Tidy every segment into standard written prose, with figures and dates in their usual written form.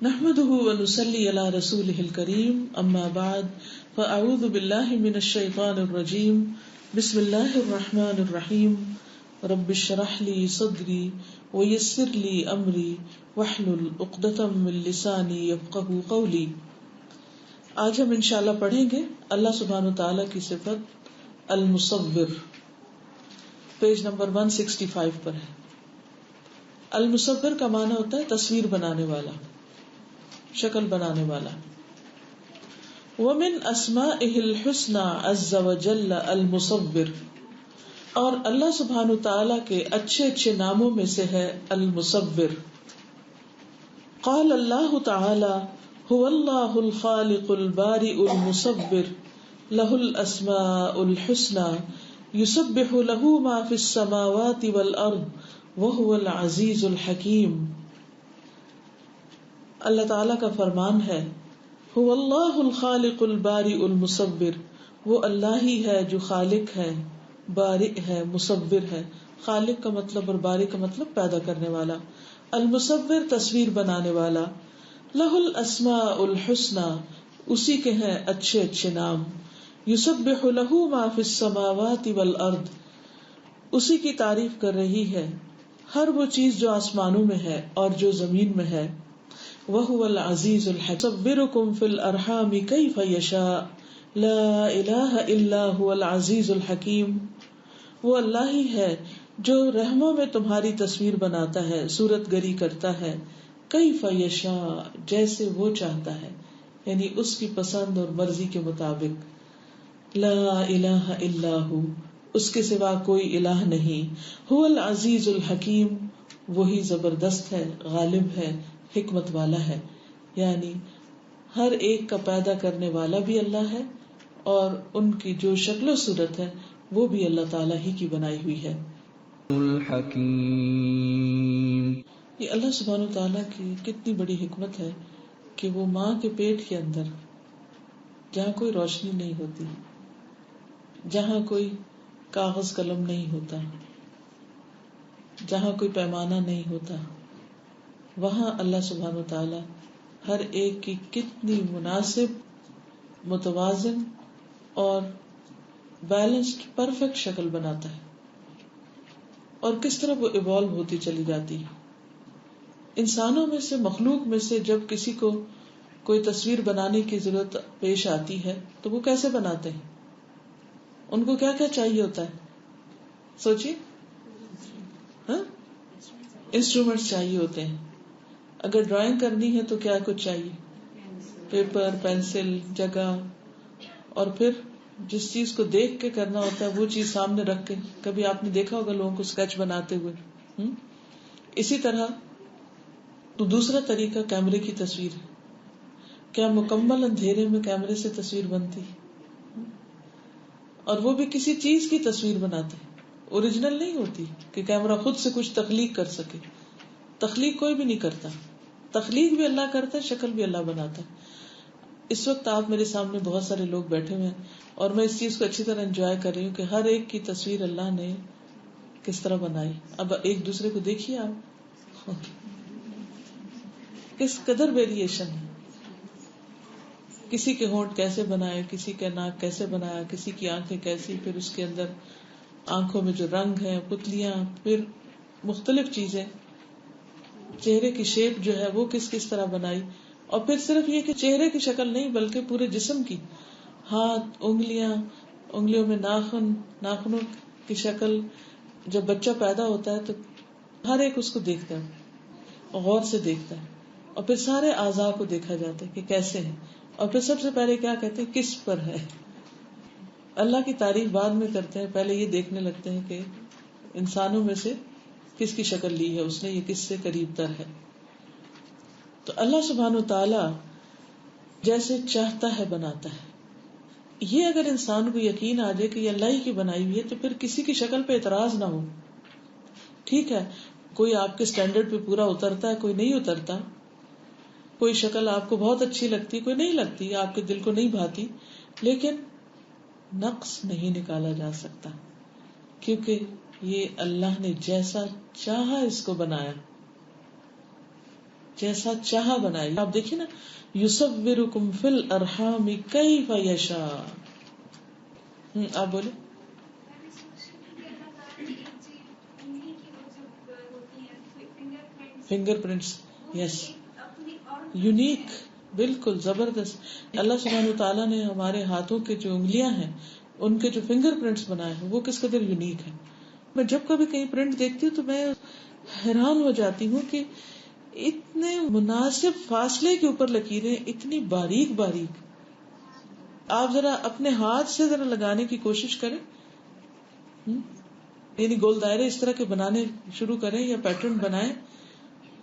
نحمده ونصلي على رسوله الكريم اما بعد فاعوذ بالله من الشيطان الرجيم بسم الله الرحمن الرحيم رب اشرح لي صدري ويسر لي امري واحلل عقدة من لساني يفقهوا قولي. آج ہم انشاءاللہ پڑھیں گے اللہ سبحانہ وتعالی کی صفت المصور، پیج نمبر 165 پر ہے. المصور کا معنی ہوتا ہے تصویر بنانے والا، شکل بنانے والا. ومن اسمائه الحسنى عز وجل المصور، اور اللہ سبحانہ تعالی کے اچھے اچھے ناموں میں سے ہے المصور. قال اللہ تعالی هو اللہ الخالق البارئ المصور له الاسماء الحسنى يسبح له ما في السماوات والارض وهو العزیز الحکیم. اللہ تعالیٰ کا فرمان ہے هو اللہ الخالق البارئ المصور، وہ اللہ ہی ہے جو خالق ہے، بارئ ہے، مصور ہے. خالق کا مطلب اور بارئ کا مطلب پیدا کرنے والا، المصور تصویر بنانے والا. لہ الاسماء الحسنى، اسی کے ہیں اچھے اچھے نام. یسبح لہ ما فی السماوات والارض، اسی کی تعریف کر رہی ہے ہر وہ چیز جو آسمانوں میں ہے اور جو زمین میں ہے. وَهُوَ الْعَزِيزُ الْحَكِيمُ يُصَوِّرُكُمْ فِي الْأَرْحَامِ كَيْفَ يَشَاءُ لَا إِلَٰهَ إِلَّا هُوَ الْعَزِيزُ الْحَكِيمُ. وہ اللہ ہی ہے جو رحموں میں تمہاری تصویر بناتا ہے، صورت گری کرتا ہے. كَيْفَ يَشَاءُ، جیسے وہ چاہتا ہے، یعنی اس کی پسند اور مرضی کے مطابق. لا الہ الا ہو، اس کے سوا کوئی الہ نہیں. هو العزیز الحکیم، وہی زبردست ہے، غالب ہے، حکمت والا ہے. یعنی ہر ایک کا پیدا کرنے والا بھی اللہ ہے اور ان کی جو شکل و صورت ہے وہ بھی اللہ تعالیٰ ہی کی بنائی ہوئی ہے. الحکیم، یہ اللہ سبحانہ وتعالیٰ کی کتنی بڑی حکمت ہے کہ وہ ماں کے پیٹ کے اندر، جہاں کوئی روشنی نہیں ہوتی، جہاں کوئی کاغذ قلم نہیں ہوتا، جہاں کوئی پیمانہ نہیں ہوتا، وہاں اللہ سبحانہ وتعالی ہر ایک کی کتنی مناسب، متوازن اور بیلنسڈ پرفیکٹ شکل بناتا ہے، اور کس طرح وہ ایوالو ہوتی چلی جاتی ہے. انسانوں میں سے، مخلوق میں سے جب کسی کو کوئی تصویر بنانے کی ضرورت پیش آتی ہے تو وہ کیسے بناتے ہیں؟ ان کو کیا کیا چاہیے ہوتا ہے؟ سوچیے. انسٹرومنٹس چاہیے ہوتے ہیں. اگر ڈرائنگ کرنی ہے تو کیا کچھ چاہیے؟ پیپر، پینسل، جگہ، اور پھر جس چیز کو دیکھ کے کرنا ہوتا ہے وہ چیز سامنے رکھ کے. کبھی آپ نے دیکھا ہوگا لوگوں کو اسکیچ بناتے ہوئے. اسی طرح تو دوسرا طریقہ کیمرے کی تصویر ہے. کیا مکمل اندھیرے میں کیمرے سے تصویر بنتی؟ اور وہ بھی کسی چیز کی تصویر بناتے ہیں، اوریجنل نہیں ہوتی کہ کیمرہ خود سے کچھ تخلیق کر سکے. تخلیق کوئی بھی نہیں کرتا، تخلیق بھی اللہ کرتا ہے، شکل بھی اللہ بناتا ہے. اس وقت آپ میرے سامنے بہت سارے لوگ بیٹھے ہوئے ہیں اور میں اس چیز کو اچھی طرح انجوائے کر رہی ہوں کہ ہر ایک کی تصویر اللہ نے کس طرح بنائی. اب ایک دوسرے کو دیکھیے آپ، کس قدر ویریشن ہے. کسی کے ہونٹ کیسے بنائے، کسی کے ناک کیسے بنایا، کسی کی آنکھیں کیسی، پھر اس کے اندر آنکھوں میں جو رنگ ہے، پتلیاں، پھر مختلف چیزیں، چہرے کی شیپ جو ہے وہ کس طرح بنائی. اور پھر صرف یہ کہ چہرے کی شکل نہیں بلکہ پورے جسم کی، ہاتھ، انگلیوں میں ناخن، ناخنوں کی شکل. جب بچہ پیدا ہوتا ہے تو ہر ایک اس کو دیکھتا ہے، غور سے دیکھتا ہے، اور پھر سارے اعضاء کو دیکھا جاتا ہے کہ کیسے ہیں، اور پھر سب سے پہلے کیا کہتے ہیں؟ کس پر ہے. اللہ کی تعریف بعد میں کرتے ہیں، پہلے یہ دیکھنے لگتے ہیں کہ انسانوں میں سے کس کی شکل لی ہے اس نے، یہ کس سے قریب تر ہے. تو اللہ سبحانہ وتعالی جیسے چاہتا ہے بناتا ہے. یہ اگر انسان کو یقین آ جائے کہ یہ اللہ ہی کی بنائی ہوئی ہے تو پھر کسی کی شکل پہ اعتراض نہ ہو. ٹھیک ہے، کوئی آپ کے سٹینڈرڈ پہ پورا اترتا ہے، کوئی نہیں اترتا. کوئی شکل آپ کو بہت اچھی لگتی، کوئی نہیں لگتی، آپ کے دل کو نہیں بھاتی، لیکن نقص نہیں نکالا جا سکتا کیونکہ یہ اللہ نے جیسا چاہا اس کو بنایا. جیسا چاہا بنائے. آپ دیکھیے نا، یصورکم فی الارحام کیف یشاء. آپ بولے. فنگر پرنٹس، یس، یونیک، بالکل زبردست. اللہ سبحانہ وتعالیٰ نے ہمارے ہاتھوں کے جو انگلیاں ہیں ان کے جو فنگر پرنٹس بنائے ہیں وہ کس قدر یونیک ہے. میں جب کبھی کہیں پرنٹ دیکھتی ہوں تو میں حیران ہو جاتی ہوں کہ اتنے مناسب فاصلے کے اوپر لکیریں، اتنی باریک باریک. آپ ذرا اپنے ہاتھ سے ذرا لگانے کی کوشش کریں، یعنی گول دائرے اس طرح کے بنانے شروع کریں یا پیٹرن بنائیں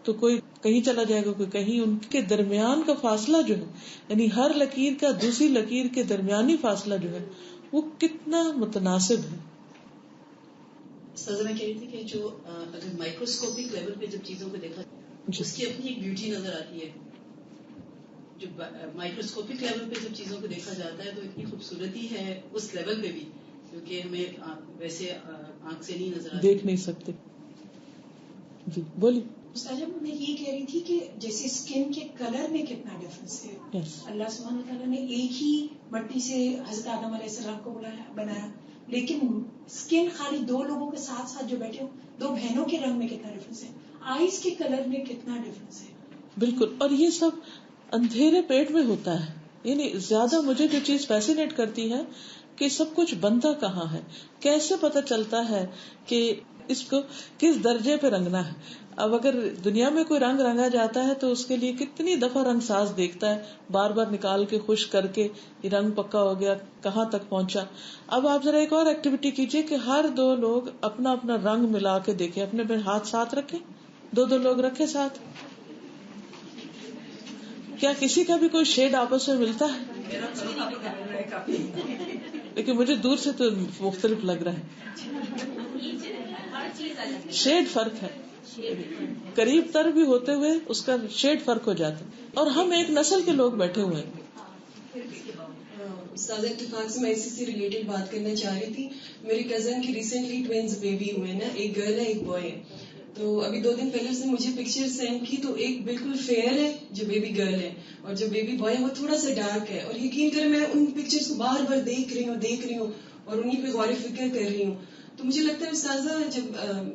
تو کوئی کہیں چلا جائے گا، کوئی کہیں. ان کے درمیان کا فاصلہ جو ہے، یعنی ہر لکیر کا دوسری لکیر کے درمیانی فاصلہ جو ہے وہ کتنا متناسب ہے. سازا میں کہہ رہی تھی کہ جو اگر مائکروسکوپک لیول پہ جب چیزوں کو دیکھا اس کی اپنی ایک بیوٹی نظر آتی ہے. جو مائکروسکوپک لیول پہ جب چیزوں کو دیکھا جاتا ہے تو اتنی خوبصورتی ہے اس لیول پہ بھی، کیونکہ ہمیں ویسے آنکھ سے نہیں نظر آتی، دیکھ نہیں سکتے. جی بولیے. استاذہ میں یہ کہہ رہی تھی کہ جیسے اسکن کے کلر میں کتنا ڈفرنس ہے. اللہ سبحانہ تعالیٰ نے ایک ہی مٹی سے حضرت آدم علیہ السلام کو بنایا، لیکن اسکن خالی دو لوگوں کے ساتھ ساتھ جو بیٹھے ہو، دو بہنوں کے رنگ میں کتنا ڈفرنس ہے، آئیز کے کلر میں کتنا ڈفرنس ہے. بالکل. اور یہ سب اندھیرے پیٹ میں ہوتا ہے. یعنی زیادہ مجھے جو چیز فیسینیٹ کرتی ہے کہ سب کچھ بنتا کہاں ہے، کیسے پتا چلتا ہے کہ اس کو کس درجے پہ رنگنا ہے. اب اگر دنیا میں کوئی رنگ رنگا جاتا ہے تو اس کے لیے کتنی دفعہ رنگ ساز دیکھتا ہے، بار بار نکال کے خشک کر کے یہ رنگ پکا ہو گیا، کہاں تک پہنچا. اب آپ ذرا ایک اور ایکٹیویٹی کیجئے کہ ہر دو لوگ اپنا اپنا رنگ ملا کے دیکھیں، اپنے اپنے ہاتھ ساتھ رکھیں، دو لوگ رکھے ساتھ. کیا کسی کا بھی کوئی شیڈ آپس میں ملتا ہے؟ لیکن مجھے دور سے تو مختلف لگ رہا ہے. شیڈ فرق ہے، قریب تر بھی ہوتے ہوئے اس کا شیڈ فرق ہو جاتا ہے. اور ہم ایک نسل کے لوگ بیٹھے ہوئے ہیں. استاد اتفاق سے میں اسی سے ریلیٹڈ بات کرنا چاہ رہی تھی. میری کزن کی ریسنٹلی ٹوینز بیبی ہوئے نا، ایک گرل ہے ایک بوائے ہے. تو ابھی 2 دن پہلے اس نے مجھے پکچر سینڈ کی، تو ایک بالکل فیئر ہے جو بیبی گرل ہے، اور جو بیبی بوائے ہے وہ تھوڑا سا ڈارک ہے. اور یقین کریں میں ان پکچرز کو بار بار دیکھ رہی ہوں اور انہیں پہ غور فکر کر رہی ہوں. تو مجھے لگتا ہے استاذہ جب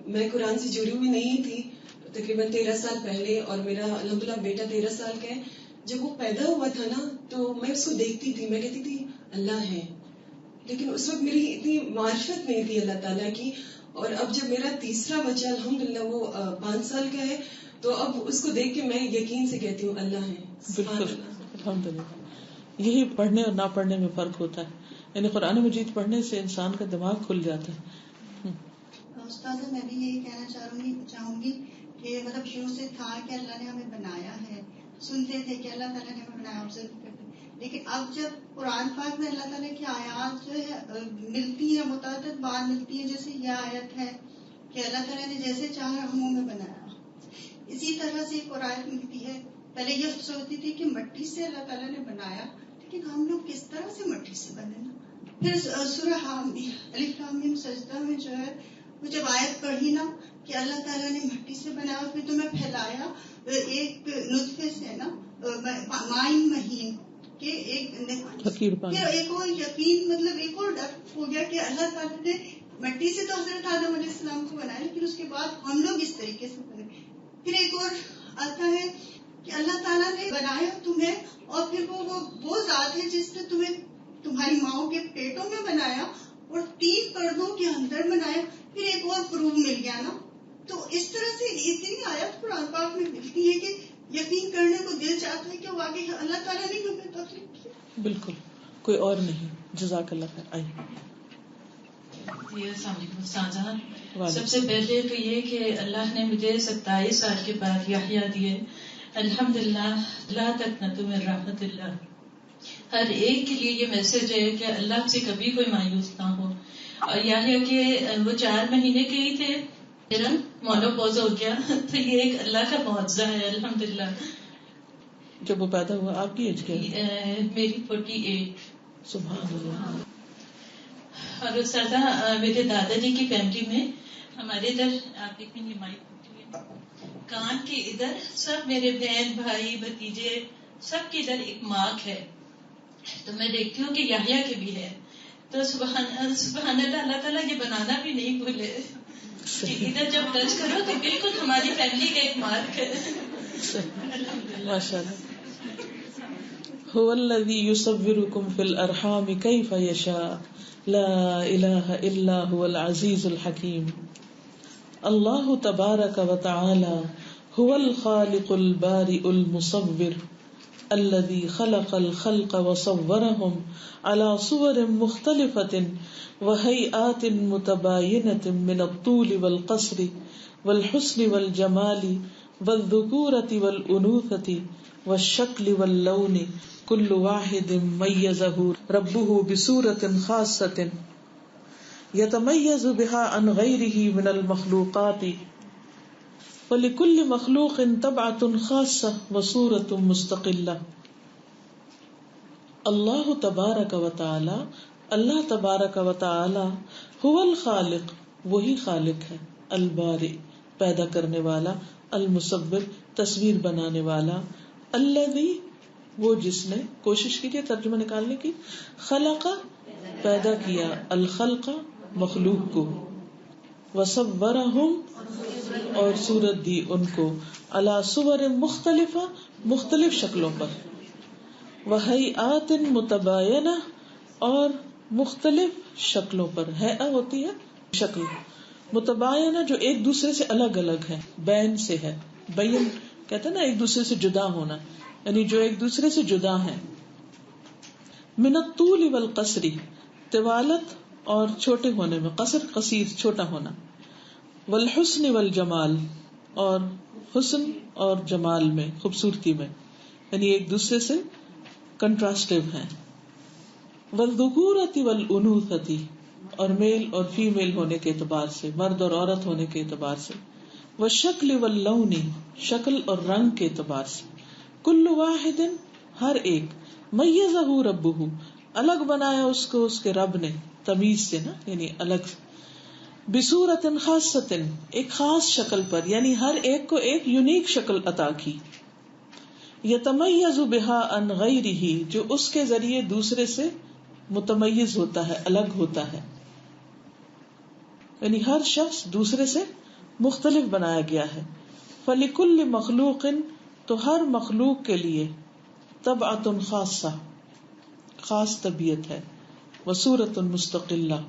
میں قرآن سے جڑی ہوئی نہیں تھی تقریباً 13 سال پہلے، اور میرا الحمدللہ بیٹا 13 سال کا ہے، جب وہ پیدا ہوا تھا نا تو میں اس کو دیکھتی تھی، میں کہتی تھی اللہ ہے، لیکن اس وقت میری اتنی معرفت نہیں تھی اللہ تعالیٰ کی. اور اب جب میرا تیسرا بچہ الحمدللہ وہ 5 سال کا ہے، تو اب اس کو دیکھ کے میں یقین سے کہتی ہوں اللہ ہے. بالکل الحمدللہ. یہی پڑھنے اور نہ پڑھنے میں فرق ہوتا ہے. یعنی قرآن مجید پڑھنے سے انسان کا دماغ کھل جاتا ہے. استاذ میں بھی یہی کہنا چاہوں گی کہ مطلب شروع سے تھا کہ اللہ نے ہمیں بنایا ہے، سنتے تھے کہ اللہ تعالیٰ نے ہمیں بنایا، آبزرو کرتے، لیکن اب جب قرآن پاک میں اللہ تعالیٰ کی آیات جو ہے ملتی ہیں، متعدد بار ملتی ہیں، جیسے یہ آیت ہے کہ اللہ تعالیٰ نے جیسے چاہا ہموں میں بنایا، اسی طرح سے ایک اور آیت ملتی ہے. پہلے یہ سوچتی تھی کہ مٹی سے اللہ تعالیٰ نے بنایا، لیکن ہم لوگ کس طرح سے مٹی سے بنے نا. پھر سورہ الف لام میم سجدہ میں جو ہے وہ جب آیت پڑھی نا کہ اللہ تعالیٰ نے مٹی سے بنایا، پھر تمہیں پھیلایا ایک نطفے سے نا مائن مہین کہ پھر ایک اور یقین، مطلب ایک اور ڈر ہو گیا کہ اللہ تعالیٰ نے مٹی سے تو حضرت آدم علیہ السلام کو بنایا، لیکن اس کے بعد ہم لوگ اس طریقے سے بنے. پھر ایک اور آتا ہے کہ اللہ تعالیٰ نے بنایا تمہیں، اور پھر وہ ذات ہے جس نے تمہیں تمہاری ماؤں کے پیٹوں میں بنایا اور 3 پردوں کے اندر بنایا. پھر ایک اور پروف مل گیا نا. تو اس طرح سے اتنی آیات قرآن پاک میں ملتی ہے کہ یقین کرنے کو دل چاہتا ہے کہ واقعی اللہ تعالیٰ نے ہمیں تخلیق کیا. بالکل کوئی اور نہیں. جزاک اللہ خیر. آئیے. السلام علیکم استاذہ. سب سے پہلے تو یہ کہ اللہ نے مجھے 27 سال کے بعد یحییٰ دیے، الحمدللہ. لا تقنطوا من رحمت اللہ. ہر ایک کے لیے یہ میسج ہے کہ اللہ سے کبھی کوئی مایوس نہ ہو. اور یحییٰ کے وہ 4 مہینے کے ہی تھے، میرا مونوپوز ہو گیا، تو یہ ایک اللہ کا معجزہ ہے الحمدللہ. جب وہ پیدا ہوا آپ کی ایج کیا؟ میری 48. سبحان اللہ. اور استاذہ میرے دادا جی کی فیملی میں ہمارے ادھر آپ دیکھیں گے مائک کان کے ادھر سب میرے بہن بھائی بھتیجے سب کے ادھر ایک مارک ہے، تو میں دیکھتی ہوں کہ یحییٰ کے بھی ہے. تو سبحان اللہ، اللہ تعالیٰ یہ بنانا بھی نہیں بھولے کہ ادھر جب ٹچ کرو تو بالکل ہماری فیملی کا ایک مارک ہے. ماشاء اللہ. هو الذی یصورکم فی الارحام کیف یشاء لا الہ الا هو العزیز الحکیم. اللہ تبارک و تعالی هو الخالق البارئ المصور الذي خلق الخلق وصورهم على صور مختلفة وهيئات متباينة من الطول والقصر والحسن والجمال والذكورة والأنوثة والشكل واللون كل واحد ميزه ربه بصورة خاصة يتميز بها عن غيره من المخلوقات وَلِكُلِّ مَخْلُوقٍ طَبْعَةٌ خَاصَّةٌ وَصُورَةٌ مُسْتَقِلَّةٌ. اللہ تبارک و تعالی، اللہ تبارک و تعالی، هو الخالق، وہی خالق ہے، البارئ، پیدا کرنے والا، المصور، تصویر بنانے والا، الذی، وہ جس نے، کوشش کیجیے ترجمہ نکالنے کی، خلق، پیدا کیا، الخلق، مخلوق کو، وصورہم، اور صورت دی ان کو، علی صور مختلفہ، مختلف شکلوں پر، وہیئات متباینہ، اور مختلف شکلوں پر. ہیئہ ہوتی ہے شکل، متباینہ جو ایک دوسرے سے الگ الگ ہے، بین سے ہے، بین کہتے ہیں نا ایک دوسرے سے جدا ہونا، یعنی جو ایک دوسرے سے جدا ہیں. من الطول والقصر، طوالت اور چھوٹے ہونے میں، قصر قصیر چھوٹا ہونا، والحسن والجمال، اور حسن اور جمال میں، خوبصورتی میں، یعنی ایک دوسرے سے کنٹراسٹیو ہیں. والذکورۃ والانوثۃ، اور میل اور فیمیل ہونے کے اعتبار سے، مرد اور عورت ہونے کے اعتبار سے. والشکل واللون، شکل اور رنگ کے اعتبار سے. کل واحد، ہر ایک، میزہ ربہ، الگ بنایا اس کو اس کے رب نے، تمیز سے نا، یعنی الگ، بصورت خاصۃ، ایک خاص شکل پر، یعنی ہر ایک کو ایک یونیک شکل عطا کی. یتمیز بہا عن غیرہ، جو اس کے ذریعے دوسرے سے متمیز ہوتا ہے، الگ ہوتا ہے، یعنی ہر شخص دوسرے سے مختلف بنایا گیا ہے. فلکل مخلوق، تو ہر مخلوق کے لیے، طبعۃ خاصہ، خاص طبیعت ہے، وصورۃ مستقلہ،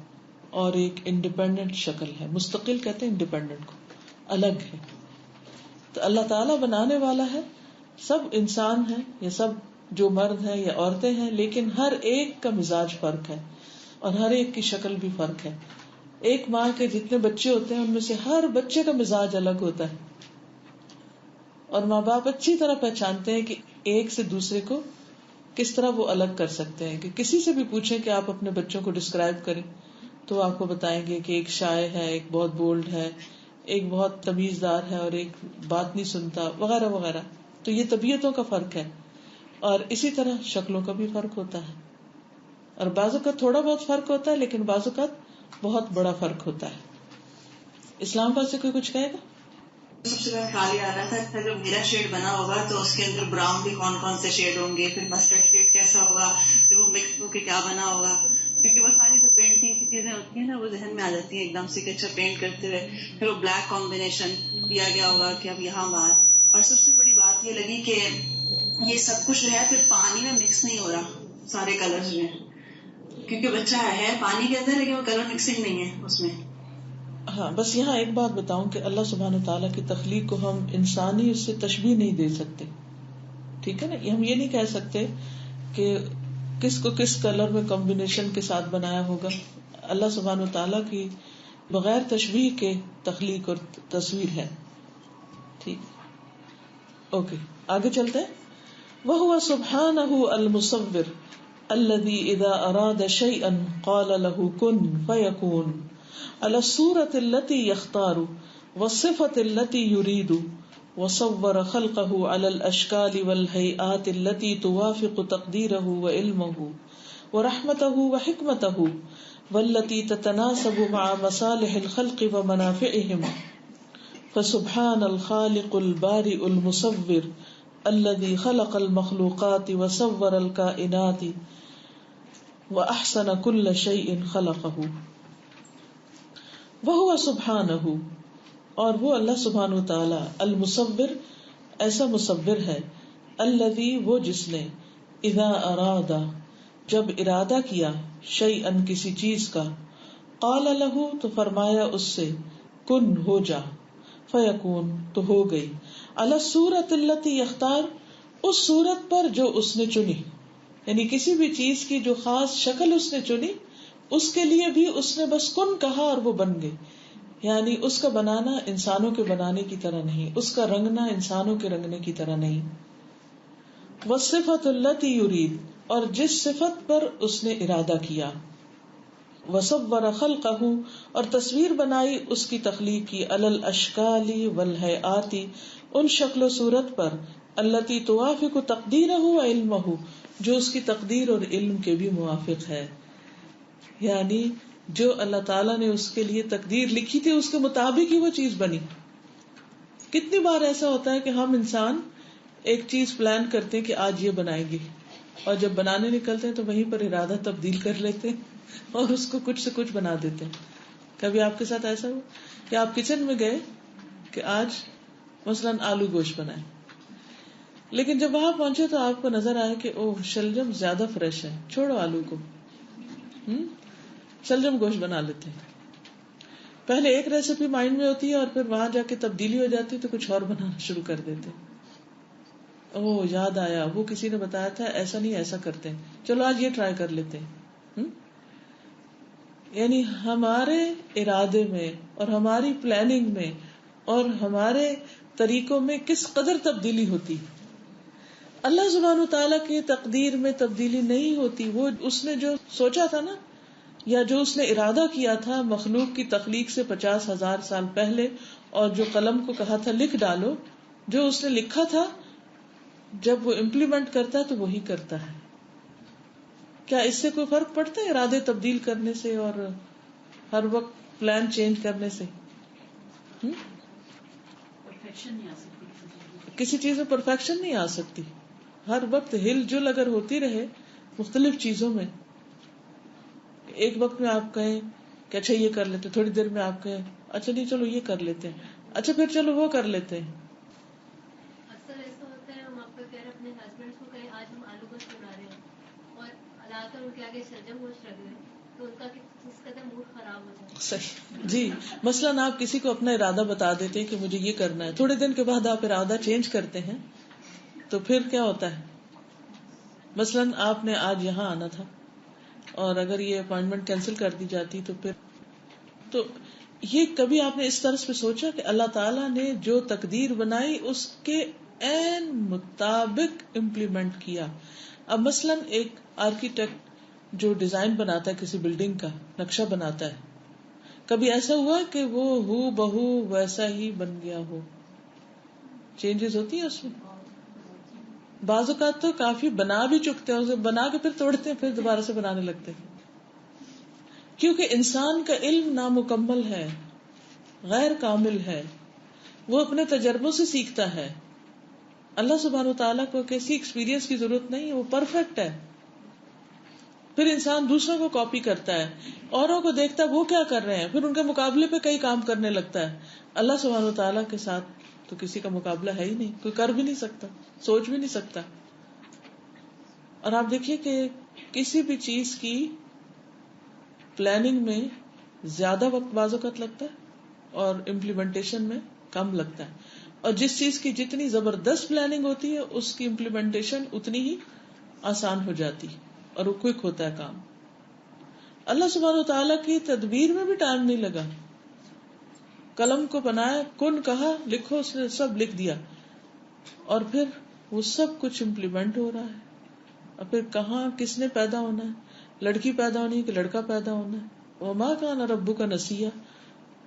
اور ایک انڈیپینڈنٹ شکل ہے. مستقل کہتے ہیں انڈیپینڈنٹ کو، الگ ہے. تو اللہ تعالیٰ بنانے والا ہے، سب انسان ہیں یا سب جو مرد ہیں یا عورتیں ہیں، لیکن ہر ایک کا مزاج فرق ہے اور ہر ایک کی شکل بھی فرق ہے. ایک ماں کے جتنے بچے ہوتے ہیں ان میں سے ہر بچے کا مزاج الگ ہوتا ہے، اور ماں باپ اچھی طرح پہچانتے ہیں کہ ایک سے دوسرے کو کس طرح وہ الگ کر سکتے ہیں. کہ کسی سے بھی پوچھیں کہ آپ اپنے بچوں کو ڈسکرائب کریں تو آپ کو بتائیں گے کہ ایک شائع ہے، ایک بہت بولڈ ہے، ایک بہت تمیزدار ہے، اور ایک بات نہیں سنتا، وغیرہ وغیرہ. تو یہ طبیعتوں کا فرق ہے، اور اسی طرح شکلوں کا بھی فرق ہوتا ہے، اور بعض اوقات تھوڑا بہت فرق ہوتا ہے، لیکن بعض اوقات بہت بڑا فرق ہوتا ہے. اسلام آباد سے کوئی کچھ کہے گا؟ سب سے پہلے خیال آ رہا تھا جب میرا شیڈ بنا ہوگا تو اس کے اندر براؤن بھی کون کون سے شیڈ ہوں گے، پھر مسٹرڈ شیڈ کیسا ہوگا، پھر وہ مکس ہو کے کیا بنا ہوگا. کیونکہ وہ ساری جو پینٹنگ کی چیزیں ہوتی ہیں نا وہ ذہن میں آ جاتی ہیں ایک دم سے کہ اچھا پینٹ کرتے ہوئے، پھر وہ بلیک کمبینیشن دیا گیا ہوگا کہ اب یہاں بات. اور سب سے بڑی بات یہ لگی کہ یہ سب کچھ جو ہے پھر پانی میں مکس نہیں ہو رہا سارے کلرز میں، کیونکہ بچہ ہے پانی کے اندر لیکن وہ کلر مکسنگ نہیں ہے اس میں. ہاں بس یہاں ایک بات بتاؤں کہ اللہ سبحانہ تعالیٰ کی تخلیق کو ہم انسانی اس سے تشبیہ نہیں دے سکتے، ٹھیک ہے نا. ہم یہ نہیں کہہ سکتے کہ کس کو کس کلر میں کمبینیشن کے ساتھ بنایا ہوگا. اللہ سبحانہ تعالیٰ کی بغیر تشبیہ کے تخلیق اور تصویر ہے. ٹھیک، اوکے آگے چلتے ہیں. وَهُوَ سُبْحَانَهُ الْمُصَوِّرُ الَّذِي إِذَا أَرَادَ شَيْئًا قَالَ لَهُ كُن فَيَكُونُ على الصورة التي يختار والصفة التي يريد وصور خلقه على الأشكال والهيئات التي توافق تقديره وعلمه ورحمته وحكمته والتي تتناسب مع مصالح الخلق ومنافعهم فسبحان الخالق البارئ المصور الذي خلق المخلوقات وصور الكائنات وأحسن كل شيء خلقه. وهو سبحانه، اور وہ اللہ سبحانہ وتعالی، المصور ایسا مصور ہے، الذی وہ جس نے، اذا اراد جب ارادہ کیا، شیئن کسی چیز کا، قال له تو فرمایا اس سے، کن ہو جا، فیکون تو ہو گئی، علی الصورۃ التی یختار اس صورت پر جو اس نے چنی، یعنی کسی بھی چیز کی جو خاص شکل اس نے چنی اس کے لیے بھی اس نے بس کن کہا اور وہ بن گئی. یعنی اس کا بنانا انسانوں کے بنانے کی طرح نہیں، اس کا رنگنا انسانوں کے رنگنے کی طرح نہیں. والصفۃ التی یرید اور جس صفت پر اس نے ارادہ کیا، وصور خلقہ اور تصویر بنائی اس کی تخلیق کی، علی الاشکال والہیئات ان شکل و صورت پر، التی توافق تقدیرہ وعلمہ جو اس کی تقدیر اور علم کے بھی موافق ہے. یعنی جو اللہ تعالیٰ نے اس کے لیے تقدیر لکھی تھی اس کے مطابق ہی وہ چیز بنی. کتنی بار ایسا ہوتا ہے کہ ہم انسان ایک چیز پلان کرتے ہیں کہ آج یہ بنائیں گے، اور جب بنانے نکلتے ہیں تو وہیں پر ارادہ تبدیل کر لیتے ہیں اور اس کو کچھ سے کچھ بنا دیتے ہیں. کبھی آپ کے ساتھ ایسا ہوا کہ آپ کچن میں گئے کہ آج مثلاً آلو گوشت بنائے، لیکن جب وہاں پہنچے تو آپ کو نظر آیا کہ اوہ شلجم زیادہ فریش ہے، چھوڑو آلو کو، شلجم گوشت بنا لیتے ہیں. پہلے ایک ریسیپی مائنڈ میں ہوتی ہے اور پھر وہاں جا کے تبدیلی ہو جاتی ہے تو کچھ اور بنانا شروع کر دیتے ہیں. اوہ یاد آیا وہ کسی نے بتایا تھا ایسا نہیں ایسا کرتے ہیں، چلو آج یہ ٹرائی کر لیتے ہیں. یعنی ہمارے ارادے میں اور ہماری پلاننگ میں اور ہمارے طریقوں میں کس قدر تبدیلی ہوتی. اللہ سبحانہ وتعالیٰ کی تقدیر میں تبدیلی نہیں ہوتی. وہ اس نے جو سوچا تھا نا، یا جو اس نے ارادہ کیا تھا مخلوق کی تخلیق سے 50,000 سال پہلے، اور جو قلم کو کہا تھا لکھ ڈالو، جو اس نے لکھا تھا جب وہ امپلیمنٹ کرتا ہے تو وہی کرتا ہے. کیا اس سے کوئی فرق پڑتا ہے ارادے تبدیل کرنے سے اور ہر وقت پلان چینج کرنے سے؟ کسی چیز میں پرفیکشن نہیں آ سکتی. ہر وقت ہل جل اگر ہوتی رہے مختلف چیزوں میں، ایک وقت میں آپ کہیں کہ اچھا یہ کر لیتے، تھوڑی دیر میں آپ کہیں اچھا نہیں چلو یہ کر لیتے ہیں، اچھا پھر چلو وہ کر لیتے ہیں. اکثر ایسا ہوتا ہے ہم آپ کو کہہ رہے اپنے ہسبینڈ کو کہیں آج ہم آلو گوشت بنا رہے ہیں اور لا کر ان کے آگے شلجم گوشت رکھ دیں تو ان کا کس قدر موڈ خراب ہو جاتا ہے. صحیح جی. مثلاً آپ کسی کو اپنا ارادہ بتا دیتے ہیں کہ مجھے یہ کرنا ہے، تھوڑے دن کے بعد آپ ارادہ چینج کرتے ہیں تو پھر کیا ہوتا ہے؟ مثلاً آپ نے آج یہاں آنا تھا اور اگر یہ اپوائنٹمنٹ کینسل کر دی جاتی تو پھر تو یہ کبھی آپ نے اس طرح پہ سوچا کہ اللہ تعالیٰ نے جو تقدیر بنائی اس کے عین مطابق امپلیمنٹ کیا. اب مثلاً ایک آرکیٹیکٹ جو ڈیزائن بناتا ہے کسی بلڈنگ کا نقشہ بناتا ہے، کبھی ایسا ہوا کہ وہ ہو بہو ویسا ہی بن گیا ہو؟ چینجز ہوتی ہیں اس میں. بعض اوقات تو کافی بنا بھی چکتے ہیں، اسے بنا کے پھر توڑتے ہیں، پھر دوبارہ سے بنانے لگتے ہیں. کیونکہ انسان کا علم نامکمل ہے، غیر کامل ہے، وہ اپنے تجربوں سے سیکھتا ہے. اللہ سبحانہ وتعالیٰ کو کسی ایکسپیرینس کی ضرورت نہیں ہے، وہ پرفیکٹ ہے. پھر انسان دوسروں کو کاپی کرتا ہے، اوروں کو دیکھتا ہے وہ کیا کر رہے ہیں، پھر ان کے مقابلے پہ کئی کام کرنے لگتا ہے. اللہ سبحانہ وتعالیٰ کے ساتھ تو کسی کا مقابلہ ہے ہی نہیں، کوئی کر بھی نہیں سکتا، سوچ بھی نہیں سکتا. اور آپ دیکھیے کہ کسی بھی چیز کی پلاننگ میں زیادہ وقت بعض اوقات لگتا ہے اور امپلیمنٹیشن میں کم لگتا ہے، اور جس چیز کی جتنی زبردست پلاننگ ہوتی ہے اس کی امپلیمنٹیشن اتنی ہی آسان ہو جاتی اور وہ کوئک ہوتا ہے کام. اللہ سبحانہ وتعالیٰ کی تدبیر میں بھی ٹائم نہیں لگا. قلم کو بنایا، کن کہا لکھو، اس نے سب لکھ دیا، اور پھر وہ سب کچھ امپلیمنٹ ہو رہا ہے. اور پھر کہاں کس نے پیدا ہونا ہے، لڑکی پیدا ہونی ہے کہ لڑکا پیدا ہونا ہے. وما کان ربک نسیا،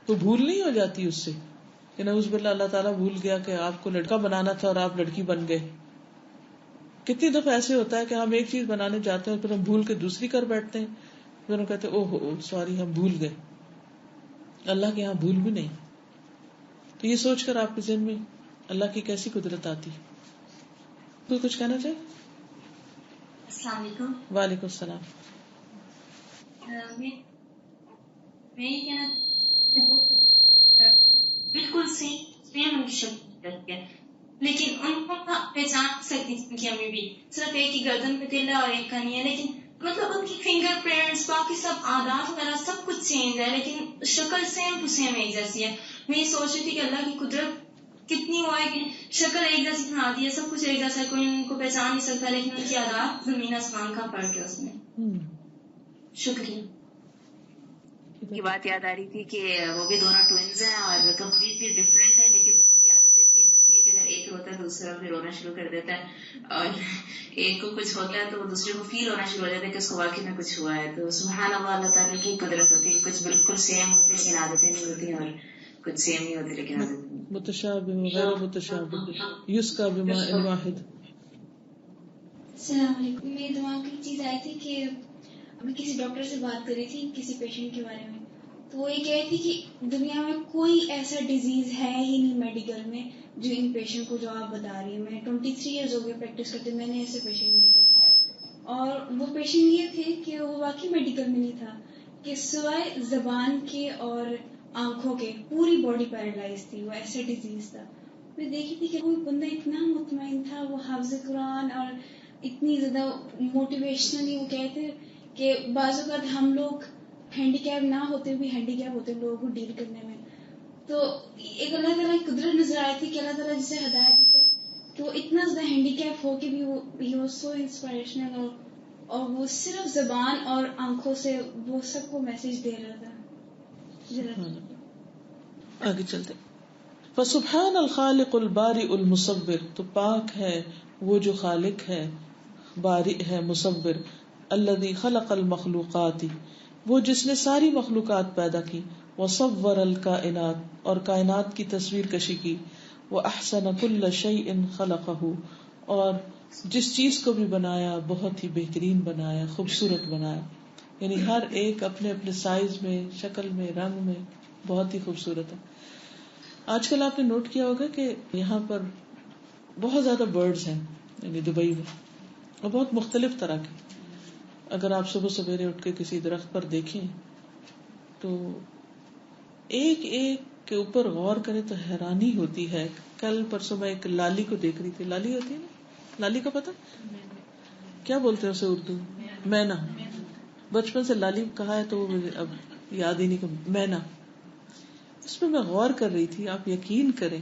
تو بھول نہیں ہو جاتی اس سے کہ نعوذ باللہ اللہ تعالیٰ بھول گیا کہ آپ کو لڑکا بنانا تھا اور آپ لڑکی بن گئے. کتنی دفعہ ایسے ہوتا ہے کہ ہم ایک چیز بنانے جاتے ہیں پھر ہم بھول کے دوسری کر بیٹھتے ہیں، پھر ہم کہتے ہیں اوہ سوری ہم بھول گئے. اللہ کے یہاں بھول بھی نہیں. تو یہ سوچ کر آپ کے ذہن میں اللہ کی کیسی قدرت آتی. کوئی کچھ کہنا چاہے؟ السلام علیکم. وعلیکم السلام. میں یہ کہنا بالکل سیم ان کی شکل ہے، لیکن ان کو پہچان سکتی ان کی امی بھی، صرف ایک ہی گردن پہ تل ہے اور ایک کا نہیں ہے، لیکن مطلب ان کی فنگر پرنٹس باقی سب عادات وغیرہ سب کچھ چینج ہے، لیکن شکل سیم ٹو سیم ایک جیسی ہے. میں یہ سوچ رہی تھی کہ اللہ کی قدرت کتنی ہوا ہے کہ شکل ایک جیسی بنا دی ہے، سب کچھ ایک جیسا ہے، کوئی ان کو پہچان نہیں سکتا، لیکن ان کی عادات زمین آسمان کا فرق ہے اس میں. شکریہ. کی بات یاد آ رہی تھی کہ وہ بھی دونوں ٹوئنز ہیں اور کمپلیٹلی ڈفرینٹ ہے، لیکن دونوں کی عادتیں اتنی ملتی ہیں کہ اگر ایک روتا ہے تو دوسرا بھی رونا شروع کر دیتا ہے، اور ایک کو کچھ ہوتا ہے تو وہ دوسرے کو فیل ہونا شروع ہو جاتا ہے کہ اس کو واقعی میں کچھ ہوا ہے. تو سبحان اللہ، اللہ تعالیٰ کی قدرت ہوتی ہے، کچھ بالکل سیم ہوتے ہیں لیکن عادتیں نہیں ہوتی، اور کچھ سیم نہیں ہوتی لیکن عادتیں متشابہ غیر متشابہ یسقى بماء واحد. السلام علیکم. میرے دماغ میں ایک چیز آئی تھی کہ میں کسی ڈاکٹر سے بات کر رہی تھی کسی پیشنٹ کے بارے میں، تو وہ یہ کہہ رہی تھی کہ دنیا میں کوئی ایسا ڈیزیز ہے ہی نہیں میڈیکل میں جو ان پیشنٹ کو جو آپ بتا رہی ہیں. میں 23 ایئرز ہو گئے پریکٹس کرتے، میں نے ایسے پیشنٹ دیکھا، اور وہ پیشنٹ یہ تھے کہ وہ واقعی میڈیکل میں نہیں تھا کہ سوائے زبان کے اور آنکھوں کے پوری باڈی پیرالائز تھی، وہ ایسا ڈیزیز تھا. میں دیکھی تھی کہ کوئی بندہ اتنا مطمئن تھا، وہ حافظ قرآن اور اتنی زیادہ موٹیویشنلی وہ کہتے کہ بعض اوقات ہم لوگ ہینڈی کیپ نہ ہوتے بھی ہینڈی کیپ ہوتے لوگوں کو ڈیل کرنے میں. تو ایک اللہ تعالیٰ کی قدرت نظر آئی تھی کہ اللہ تعالیٰ جسے ہدایت دیتے کہ وہ اتنا زیادہ ہینڈی کیپ ہو کے بھی وہ سو انسپائریشنل، اور وہ صرف زبان اور آنکھوں سے وہ سب کو میسج دے رہا تھا. آگے چلتے. فسبحان الخالق البارئ المصور، تو پاک ہے وہ جو خالق ہے، بارئ ہے، مصور. الذی خلق المخلوقات، وہ جس نے ساری مخلوقات پیدا کی. وصور الکائنات، اور کائنات کی تصویر کشی کی. واحسن کل شیء خلقہ، اور جس چیز کو بھی بنایا بہت ہی بہترین بنایا، خوبصورت بنایا. یعنی ہر ایک اپنے اپنے سائز میں، شکل میں، رنگ میں بہت ہی خوبصورت ہے. آج کل آپ نے نوٹ کیا ہوگا کہ یہاں پر بہت زیادہ برڈز ہیں، یعنی دبئی میں، اور بہت مختلف طرح کے. اگر آپ صبح سویرے اٹھ کے کسی درخت پر دیکھیں تو ایک ایک کے اوپر غور کریں تو حیرانی ہوتی ہے. کل پرسوں میں ایک لالی کو دیکھ رہی تھی. لالی ہوتی ہے نا، لالی کا پتہ کیا بولتے ہیں اسے اردو؟ مینا. بچپن سے لالی کہا ہے تو مجھے اب یاد ہی نہیں کہ مینا. اس پہ میں غور کر رہی تھی. آپ یقین کریں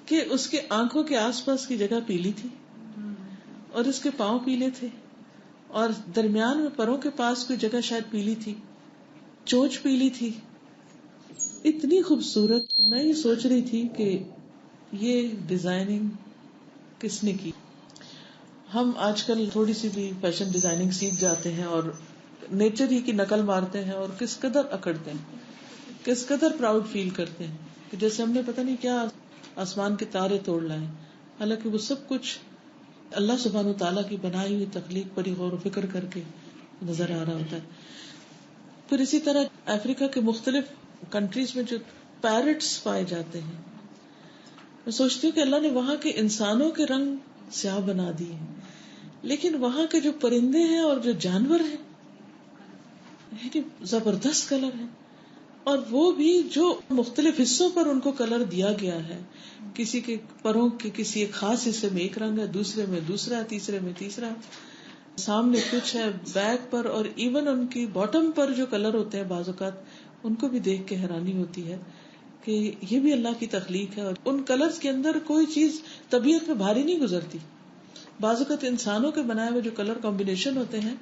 کہ اس کے آنکھوں کے آس پاس کی جگہ پیلی تھی، اور اس کے پاؤں پیلے تھے، اور درمیان میں پروں کے پاس کوئی جگہ شاید پیلی تھی، چونچ پیلی تھی. اتنی خوبصورت. میں یہ سوچ رہی تھی کہ یہ ڈیزائننگ کس نے کی. ہم آج کل تھوڑی سی بھی فیشن ڈیزائننگ سیکھ جاتے ہیں اور نیچر ہی کی نقل مارتے ہیں، اور کس قدر اکڑتے ہیں، کس قدر پراؤڈ فیل کرتے ہیں کہ جیسے ہم نے پتہ نہیں کیا آسمان کے تارے توڑ لائے. حالانکہ وہ سب کچھ اللہ سبحانہ و تعالیٰ کی بنائی ہوئی تخلیق پر ہی غور و فکر کر کے نظر آ رہا ہوتا ہے. پھر اسی طرح افریقہ کے مختلف کنٹریز میں جو پیرٹس پائے جاتے ہیں، میں سوچتی ہوں کہ اللہ نے وہاں کے انسانوں کے رنگ سیاہ بنا دیے، لیکن وہاں کے جو پرندے ہیں اور جو جانور ہیں زبردست کلر ہے. اور وہ بھی جو مختلف حصوں پر ان کو کلر دیا گیا ہے. کسی کے پروں کے کسی ایک خاص حصے میں ایک رنگ ہے، دوسرے میں دوسرا، تیسرے میں تیسرا، سامنے کچھ ہے، بیک پر، اور ایون ان کی باٹم پر جو کلر ہوتے ہیں بعض اوقات ان کو بھی دیکھ کے حیرانی ہوتی ہے کہ یہ بھی اللہ کی تخلیق ہے. اور ان کلرز کے اندر کوئی چیز طبیعت میں بھاری نہیں گزرتی. بعض اوقات انسانوں کے بنائے ہوئے جو کلر کمبینیشن ہوتے ہیں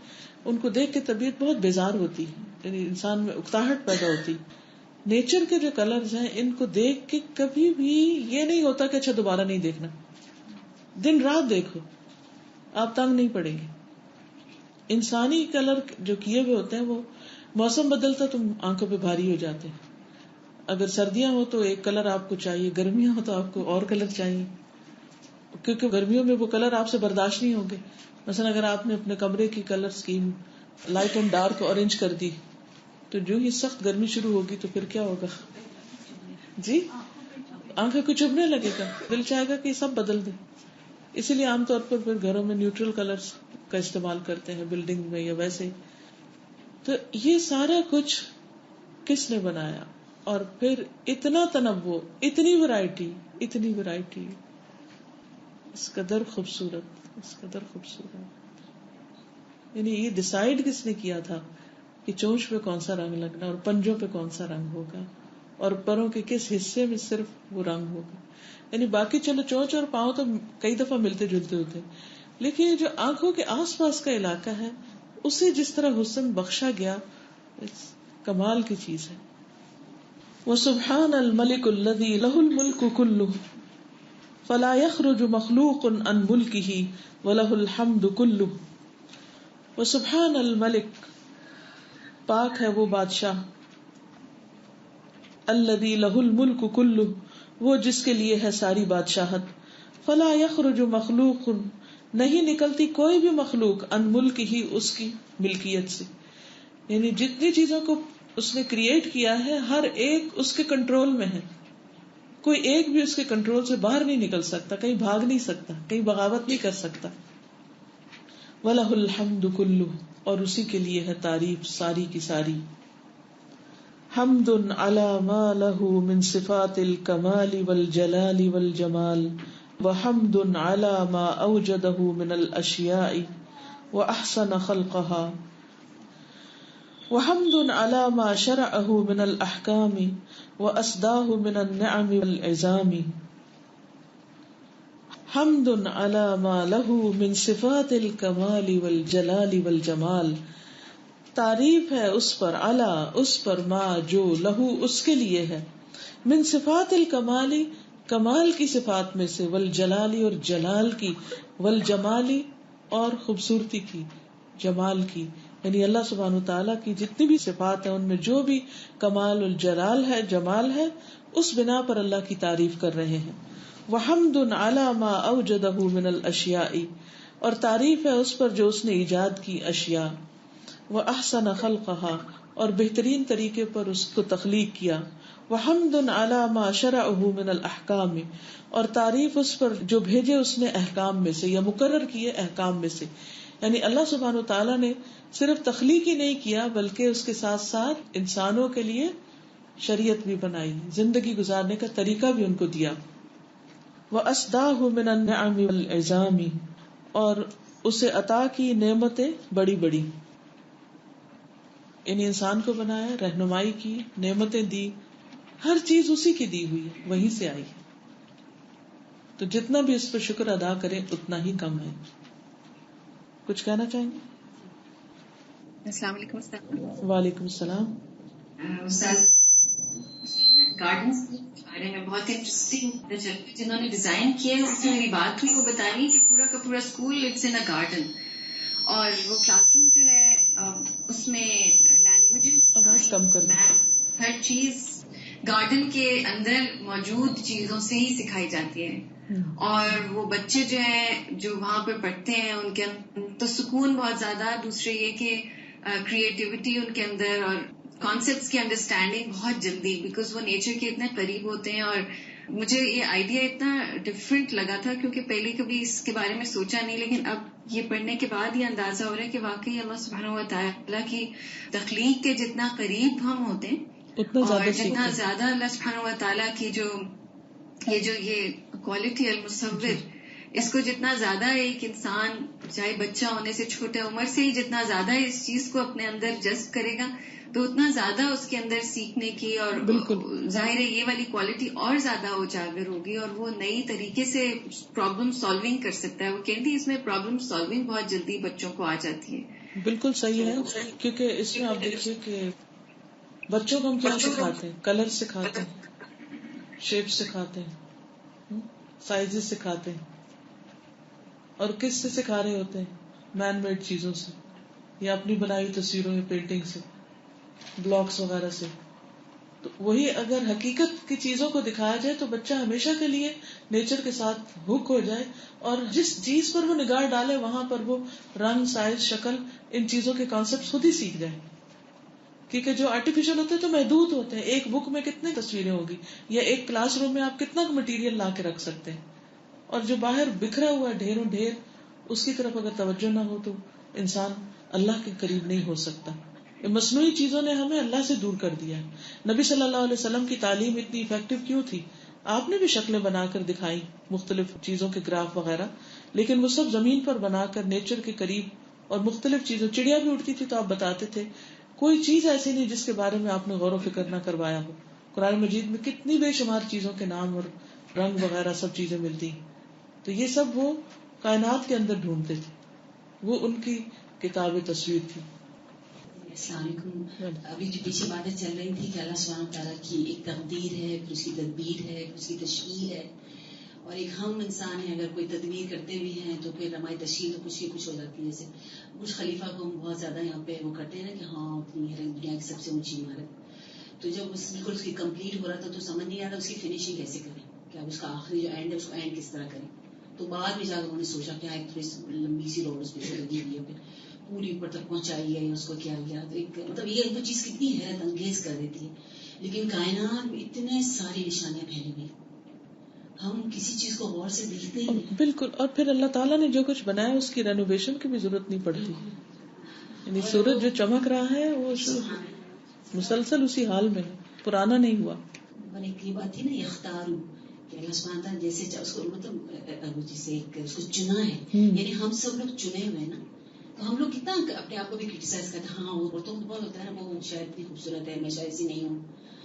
ان کو دیکھ کے طبیعت بہت بیزار ہوتی، یعنی انسان میں اکتاہٹ پیدا ہوتی. نیچر کے جو کلرز ہیں ان کو دیکھ کے کبھی بھی یہ نہیں ہوتا کہ اچھا دوبارہ نہیں دیکھنا. دن رات دیکھو آپ تنگ نہیں پڑیں گے. انسانی کلر جو کیے ہوئے ہوتے ہیں وہ موسم بدلتا تو آنکھوں پہ بھاری ہو جاتے ہیں. اگر سردیاں ہو تو ایک کلر آپ کو چاہیے، گرمیاں ہو تو آپ کو اور کلر چاہیے، کیونکہ گرمیوں میں وہ کلر آپ سے برداشت نہیں ہوں گے. مثلا اگر آپ نے اپنے کمرے کی colour scheme light and dark orange کر دی تو جو ہی سخت گرمی شروع ہوگی تو پھر کیا ہوگا، جی آنکھیں کو چبھنے لگے گا, دل چاہے گا کہ سب بدل دیں. اسی لیے عام طور پر پھر گھروں میں نیوٹرل کلرز کا استعمال کرتے ہیں, بلڈنگ میں یا ویسے. تو یہ سارا کچھ کس نے بنایا؟ اور پھر اتنا تنوع, اتنی ورائٹی, اس قدر خوبصورت. یعنی یہ ڈیسائیڈ کس نے کیا تھا کہ چونچ پہ کون سا رنگ لگنا اور پنجوں پہ کون سا رنگ ہوگا اور پروں کے کس حصے میں صرف وہ رنگ ہوگا. یعنی باقی چلو چونچ اور پاؤں تو کئی دفعہ ملتے جلتے ہوتے, لیکن جو آنکھوں کے آس پاس کا علاقہ ہے اسے جس طرح حسن بخشا گیا, کمال کی چیز ہے. وَسُبْحَانَ الْمَلِكُ الَّذِي لَهُ الْمُلْكُ كُلُّهُ فَلَا يَخْرُجُ مَخْلُوقٌ عَنْ مُلْكِهِ وَلَهُ الْحَمْدُ كُلُّهُ. وَسُبْحَانَ الْمَلِكُ, پاک ہے وہ بادشاہ, الَّذِي لَهُ الْمُلْكُ كُلُّهُ, وہ جس کے لیے ہے ساری بادشاہت. فَلَا يَخْرُجُ مَخْلُوقٌ, نہیں نکلتی کوئی بھی مخلوق, عَنْ مُلْكِهِ, اس کی ملکیت سے. یعنی جتنی چیزوں کو اس نے کریٹ کیا ہے ہر ایک اس کے کنٹرول میں ہے, کوئی ایک بھی اس کے کنٹرول سے باہر نہیں نکل سکتا, کہیں بھاگ نہیں سکتا, کہیں بغاوت نہیں کر سکتا. وَلَهُ الْحَمْدُ كُلُّهُ, اور اسی کے لیے ہے تعریف ساری کی ساری. حمد علی ما له من صفات الکمال والجلال والجمال, وحمد علی ما اوجده من الاشیاء واحسن خلقها, وحمد علی ما شرعه من الاحکام واسداه من النعم والعظام. حمد علی ما له من صفات الکمال والجلال والجمال, تعریف ہے اس پر, علی اس پر, ما جو, لہو اس کے لیے ہے, من صفات الکمالی کمال کی صفات میں سے, والجلالی اور جلال کی, والجمالی اور خوبصورتی کی, جمال کی. یعنی اللہ سبحانہ وتعالیٰ کی جتنی بھی صفات ہیں ان میں جو بھی کمال الجلال ہے, جمال ہے, اس بنا پر اللہ کی تعریف کر رہے ہیں. وحمد علی ما اوجدہ من الاشیاء, اور تعریف ہے اس پر جو اس نے ایجاد کی اشیاء, واحسن خلقها, اور بہترین طریقے پر اس کو تخلیق کیا. وحمد علی ما شرعہ من الاحکام, اور تعریف اس پر جو بھیجے اس نے احکام میں سے یا مقرر کیے احکام میں سے. یعنی اللہ سبحانہ وتعالیٰ نے صرف تخلیق ہی نہیں کیا بلکہ اس کے ساتھ ساتھ انسانوں کے لیے شریعت بھی بنائی, زندگی گزارنے کا طریقہ بھی ان کو دیا. وَأَسْدَاهُ مِنَ النِّعَمِ وَالْعِظَامِ, اور اسے عطا کی نعمتیں بڑی بڑی. یعنی انسان کو بنایا, رہنمائی کی, نعمتیں دی, ہر چیز اسی کی دی ہوئی ہے, وہیں سے آئی ہے. تو جتنا بھی اس پر شکر ادا کریں اتنا ہی کم ہے. کچھ کہنا چاہیں گے؟ السلام علیکم. وعلیکم السلام. استاد گارڈنز کے بارے میں بہت انٹرسٹنگ جنہوں نے ڈیزائن کیا ہے اس سے میری بات ہوئی, وہ بتا رہی کہ پورا کا پورا school it's in a garden, اور وہ کلاس روم جو ہے اس میں لینگویجز, میتھ, ہر چیز گارڈن کے اندر موجود چیزوں سے ہی سکھائی جاتی ہے. اور وہ بچے جو ہیں جو وہاں پہ پڑھتے ہیں ان کے تو سکون بہت زیادہ, دوسرے یہ کہ کریٹیوٹی ان کے اندر اور کانسیپٹس کی انڈرسٹینڈنگ بہت جلدی, بیکاز وہ نیچر کے اتنے قریب ہوتے ہیں. اور مجھے یہ آئیڈیا اتنا ڈفرینٹ لگا تھا کیونکہ پہلے کبھی اس کے بارے میں سوچا نہیں, لیکن اب یہ پڑھنے کے بعد یہ اندازہ ہو رہا ہے کہ واقعی اللہ سبحانہ و تعالیٰ کی تخلیق کے جتنا قریب ہم ہوتے ہیں اور جتنا زیادہ اللہ سبحانہ و تعالیٰ کی جو یہ کوالٹی المصور, اس کو جتنا زیادہ ایک انسان چاہے بچہ ہونے سے چھوٹے عمر سے ہی جتنا زیادہ اس چیز کو اپنے اندر جذب کرے گا تو اتنا زیادہ اس کے اندر سیکھنے کی اور ظاہر ہے یہ والی کوالٹی اور زیادہ اجاگر ہوگی اور وہ نئی طریقے سے پرابلم سالونگ کر سکتا ہے. وہ کہتی اس میں پرابلم سالونگ بہت جلدی بچوں کو آ جاتی ہے. بالکل صحیح ہے, کیونکہ اس میں آپ دیکھیے کہ بچوں کو ہم کیا سکھاتے ہیں, کلر سکھاتے ہیں, شیپ سکھاتے ہیں, سائزز سکھاتے ہیں, اور کس سے سکھا رہے ہوتے ہیں, مین میڈ چیزوں سے یا اپنی بنائی تصویروں یا پینٹنگ سے, بلاکس وغیرہ سے. تو وہی اگر حقیقت کی چیزوں کو دکھایا جائے تو بچہ ہمیشہ کے لیے نیچر کے ساتھ ہک ہو جائے اور جس چیز پر وہ نگاہ ڈالے وہاں پر وہ رنگ, سائز, شکل, ان چیزوں کے کانسیپٹ خود ہی سیکھ جائے. کیونکہ جو آرٹیفیشل ہوتے ہیں تو محدود ہوتے ہیں. ایک بک میں کتنی تصویریں ہوگی, یا ایک کلاس روم میں آپ کتنا مٹیریل لا کے رکھ سکتے ہیں. اور جو باہر بکھرا ہوا ڈھیروں ڈھیر, اس کی طرف اگر توجہ نہ ہو تو انسان اللہ کے قریب نہیں ہو سکتا. مصنوعی چیزوں نے ہمیں اللہ سے دور کر دیا. نبی صلی اللہ علیہ وسلم کی تعلیم اتنی افیکٹو کیوں تھی؟ آپ نے بھی شکلیں بنا کر دکھائی, مختلف چیزوں کے گراف وغیرہ, لیکن وہ سب زمین پر بنا کر نیچر کے قریب, اور مختلف چیزوں, چڑیا بھی اڑتی تھی تو آپ بتاتے تھے. کوئی چیز ایسی نہیں جس کے بارے میں آپ نے غور و فکر نہ کروایا ہو. قرآن مجید میں کتنی بے شمار چیزوں کے نام اور رنگ وغیرہ سب چیزیں ملتی ہیں. تو یہ سب وہ کائنات کے اندر ڈھونڈتے تھے, وہ ان کی کتاب تصویر تھی. السلام علیکم. ابھی جو پیچھے باتیں چل رہی تھی کہ اللہ سبحانہ تعالیٰ کی ایک تقدیر ہے, پھر اس کی تدبیر ہے, پھر اس کی تشریح ہے, اور ایک ہم انسان ہیں, اگر کوئی تدبیر کرتے بھی ہیں تو پھر ہماری تشریح تو کچھ کی کچھ ہو جاتی ہے. جیسے کچھ خلیفہ کو ہم بہت زیادہ یہاں پہ وہ کرتے ہیں نا کہ ہاں اتنی ہے دنیا کی سب سے اونچی عمارت, تو جب بالکل اس کی کمپلیٹ ہو رہا تھا تو سمجھ نہیں آ رہا اس کی فنیشنگ کیسے کریں, کیا اس کا آخری جو اینڈ ہے اس کو اینڈ کس طرح کریں. تو بعد میں جا کر انہوں نے سوچا کہ ایک تھوڑی لمبی سی روڈ اس پہ لگی ہوئی ہے, پھر پوری اوپر تک پہنچائی ہے, اس کو کیا گیا. تو ایک مطلب یہ وہ چیز کتنی حیرت انگیز کر دیتی ہے. لیکن کائنات میں اتنے ساری نشانیاں پھیلی ہوئی, ہم کسی چیز کو غور سے دیکھتے ہی نہیں. بالکل. اور پھر اللہ تعالیٰ نے جو کچھ بنایا اس کی رینوویشن کی بھی ضرورت نہیں پڑتی. یعنی سورج جو چمک رہا ہے وہ مسلسل اسی حال میں ہے, پرانا نہیں ہوا. اور ایک یہ بات تھی نا یختارو, کہ اللہ سبحانہ تعالیٰ جیسے اس کو مطلب جیسے اس کو چنا ہے, یعنی ہم سب لوگ چنے ہوئے ہیں نا, تو ہم لوگ کتنا اپنے آپ کو بھی کرٹیسائز کرتے ہیں, ہاں وہ عورتوں کو بہت ہوتا ہے نا, وہ شاید اتنی خوبصورت ہے, میں شاید ایسی نہیں ہوں.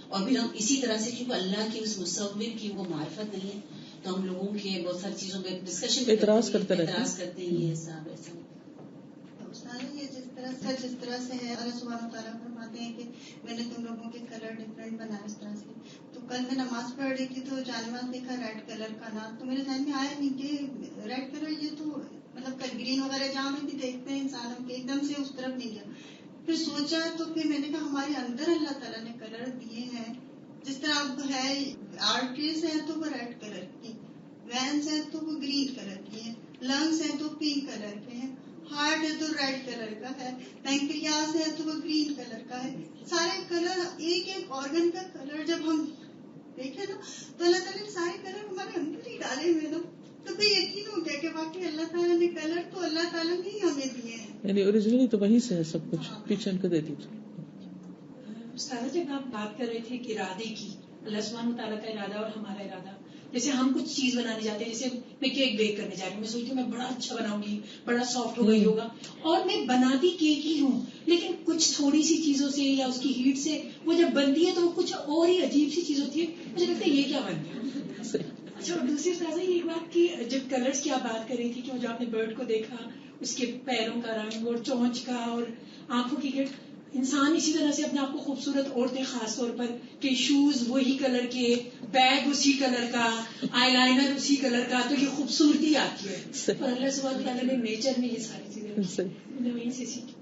اور پھر ہم اسی طرح سے کیونکہ اللہ کی اس مصور کی وہ معرفت نہیں ہے, تو ہم لوگوں کے بہت ساری چیزوں پہ ڈسکشن اعتراض کرتے ہیں یہ سب ایسا. یہ جس طرح سے ہے اللہ سبحانہ تعالیٰ فرماتے ہیں کہ میں نے تم لوگوں کے کلر ڈفرینٹ بنائے اس طرح سے. تو کل میں نماز پڑھ رہی تھی تو جانواز دیکھا ریڈ کلر کا نا, تو میرے ذہن میں آیا نہیں کہ ریڈ کلر یہ تو مطلب گرین وغیرہ جہاں میں بھی دیکھتے ہیں انسانوں کے, ایک دم سے اس طرف نہیں گیا. پھر سوچا تو پھر میں نے کہا ہمارے اندر اللہ تعالیٰ نے کلر دیے ہیں, جس طرح اب ہے آرٹریز ہیں تو وہ ریڈ کلر کی, وینس ہیں تو وہ گرین کلر کی ہیں, لنگس ہیں تو پنک کلر کے ہیں, ہارٹ ہے تو ریڈ کلر کا ہے, پینکریاس ہے تو وہ گرین کلر کا ہے. سارے کلر ایک ایک آرگن کا کلر جب ہم دیکھیں نا تو اللہ تعالیٰ نے سارے کلر ہمارے اندر ہی ڈالے ہوئے نا, تو پھر یقین ہو گیا کہ واقعی اللہ تعالیٰ نے کلر تو اللہ تعالیٰ نے ہی ہمیں دیے ہیں, یعنی اوریجنلی تو وہیں سے ہے سب کچھ. پیچھے ان کو دے دیجیے. استاد جب آپ بات کر رہے تھے کہ ارادے کی, اللہ سبحانہ تعالیٰ کا ارادہ اور ہمارا ارادہ, جیسے ہم کچھ چیز بنانے جاتے ہیں, جیسے میں کیک بیک کرنے جا رہی ہوں, میں سوچتی ہوں میں بڑا اچھا بناؤں گی, بڑا سافٹ ہو گئی ہوگا, اور میں بناتی کیک ہی ہوں, لیکن کچھ تھوڑی سی چیزوں سے یا اس کی ہیٹ سے وہ جب بنتی ہے تو وہ کچھ اور ہی عجیب سی چیز ہوتی ہے, مجھے لگتا ہے یہ کیا بن گیا. اچھا, اور دوسری فرض یہ ایک بات کی جب کلرز کی آپ بات کر رہی تھی کہ جو آپ نے برڈ کو دیکھا, اس کے پیروں کا رنگ اور چونچ کا اور آنکھوں کی گٹ, انسان اسی طرح سے اپنے آپ کو خوبصورت, عورتیں خاص طور پر کہ شوز وہی کلر کے, بیگ اسی کلر کا, آئی لائنر اسی کلر کا, تو یہ خوبصورتی آتی ہے. اور اللہ سبحانہ تعالیٰ نے نیچر میں یہ ساری چیزیں وہیں سے سیکھی.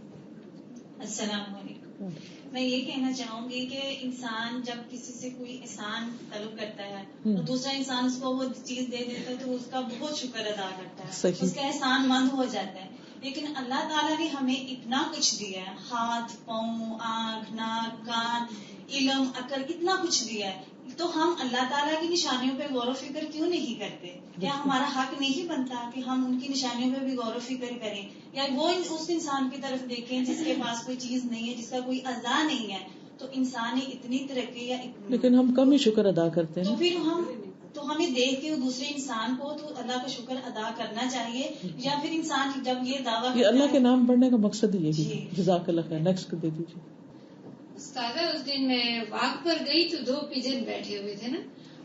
السلام علیکم. میں یہ کہنا چاہوں گی کہ انسان جب کسی سے کوئی احسان طلب کرتا ہے تو دوسرا انسان اس کو وہ چیز دے دیتا ہے تو اس کا بہت شکر ادا کرتا ہے, اس کا احسان مند ہو جاتا ہے. لیکن اللہ تعالیٰ نے ہمیں اتنا کچھ دیا ہے, ہاتھ, پاؤں, آنکھ, ناک, کان, علم, عقل, اتنا کچھ دیا ہے, تو ہم اللہ تعالیٰ کی نشانیوں پہ غور و فکر کیوں نہیں کرتے؟ کیا ہمارا حق نہیں بنتا کہ ہم ان کی نشانیوں پہ بھی غور و فکر کریں, یا وہ اس انسان کی طرف دیکھیں جس کے پاس کوئی چیز نہیں ہے, جس کا کوئی اعضاء نہیں ہے, تو انسان نے اتنی ترقی یا لیکن ہم کم ہی شکر ادا کرتے ہیں. تو پھر تو ہمیں دیکھ کے دوسرے انسان کو تو اللہ کا شکر ادا کرنا چاہیے, یا پھر انسان جب یہ دعویٰ یہ اللہ کے نام پڑھنے کا مقصد ہی یہی ہے. جزاک اللہ خیر. نیکسٹ کو دے دیجیے. استاذہ, اس دن میں واک پر گئی تو 2 پجن بیٹھے ہوئے تھے نا,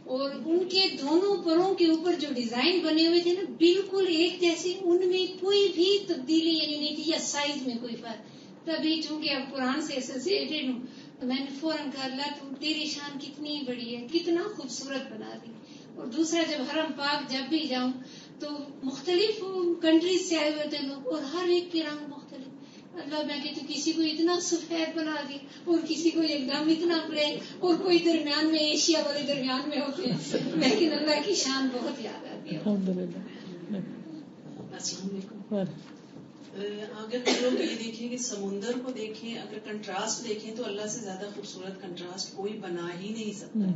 اور ان کے دونوں پروں کے اوپر جو ڈیزائن بنے ہوئے تھے نا بالکل ایک جیسے, ان میں کوئی بھی تبدیلی یعنی نہیں تھی, یا سائز میں کوئی فرق. تبھی چونکہ اب قرآن سے ایسوسیٹڈ ہوں تو میں نے فوراً کہا اللہ تو تیری شان کتنی بڑی ہے, کتنا خوبصورت بنا دی. اور دوسرا جب حرم پاک جب بھی جاؤں تو مختلف کنٹریز سے آئے ہوئے تھے لوگ, اور ہر ایک کے رنگ مختلف. اللہ میں کہتی ہوں کسی کو اتنا سفید بنا دی اور کسی کو ایک دم اتنا بلیک, اور کوئی درمیان میں, ایشیا والے درمیان میں ہوتے ہیں, لیکن اللہ کی شان بہت یاد آتی ہے. الحمدللہ. اگر ہم لوگ یہ دیکھیں کہ سمندر کو دیکھیں، اگر کنٹراسٹ دیکھیں تو اللہ سے زیادہ خوبصورت کنٹراسٹ کوئی بنا ہی نہیں سکتا.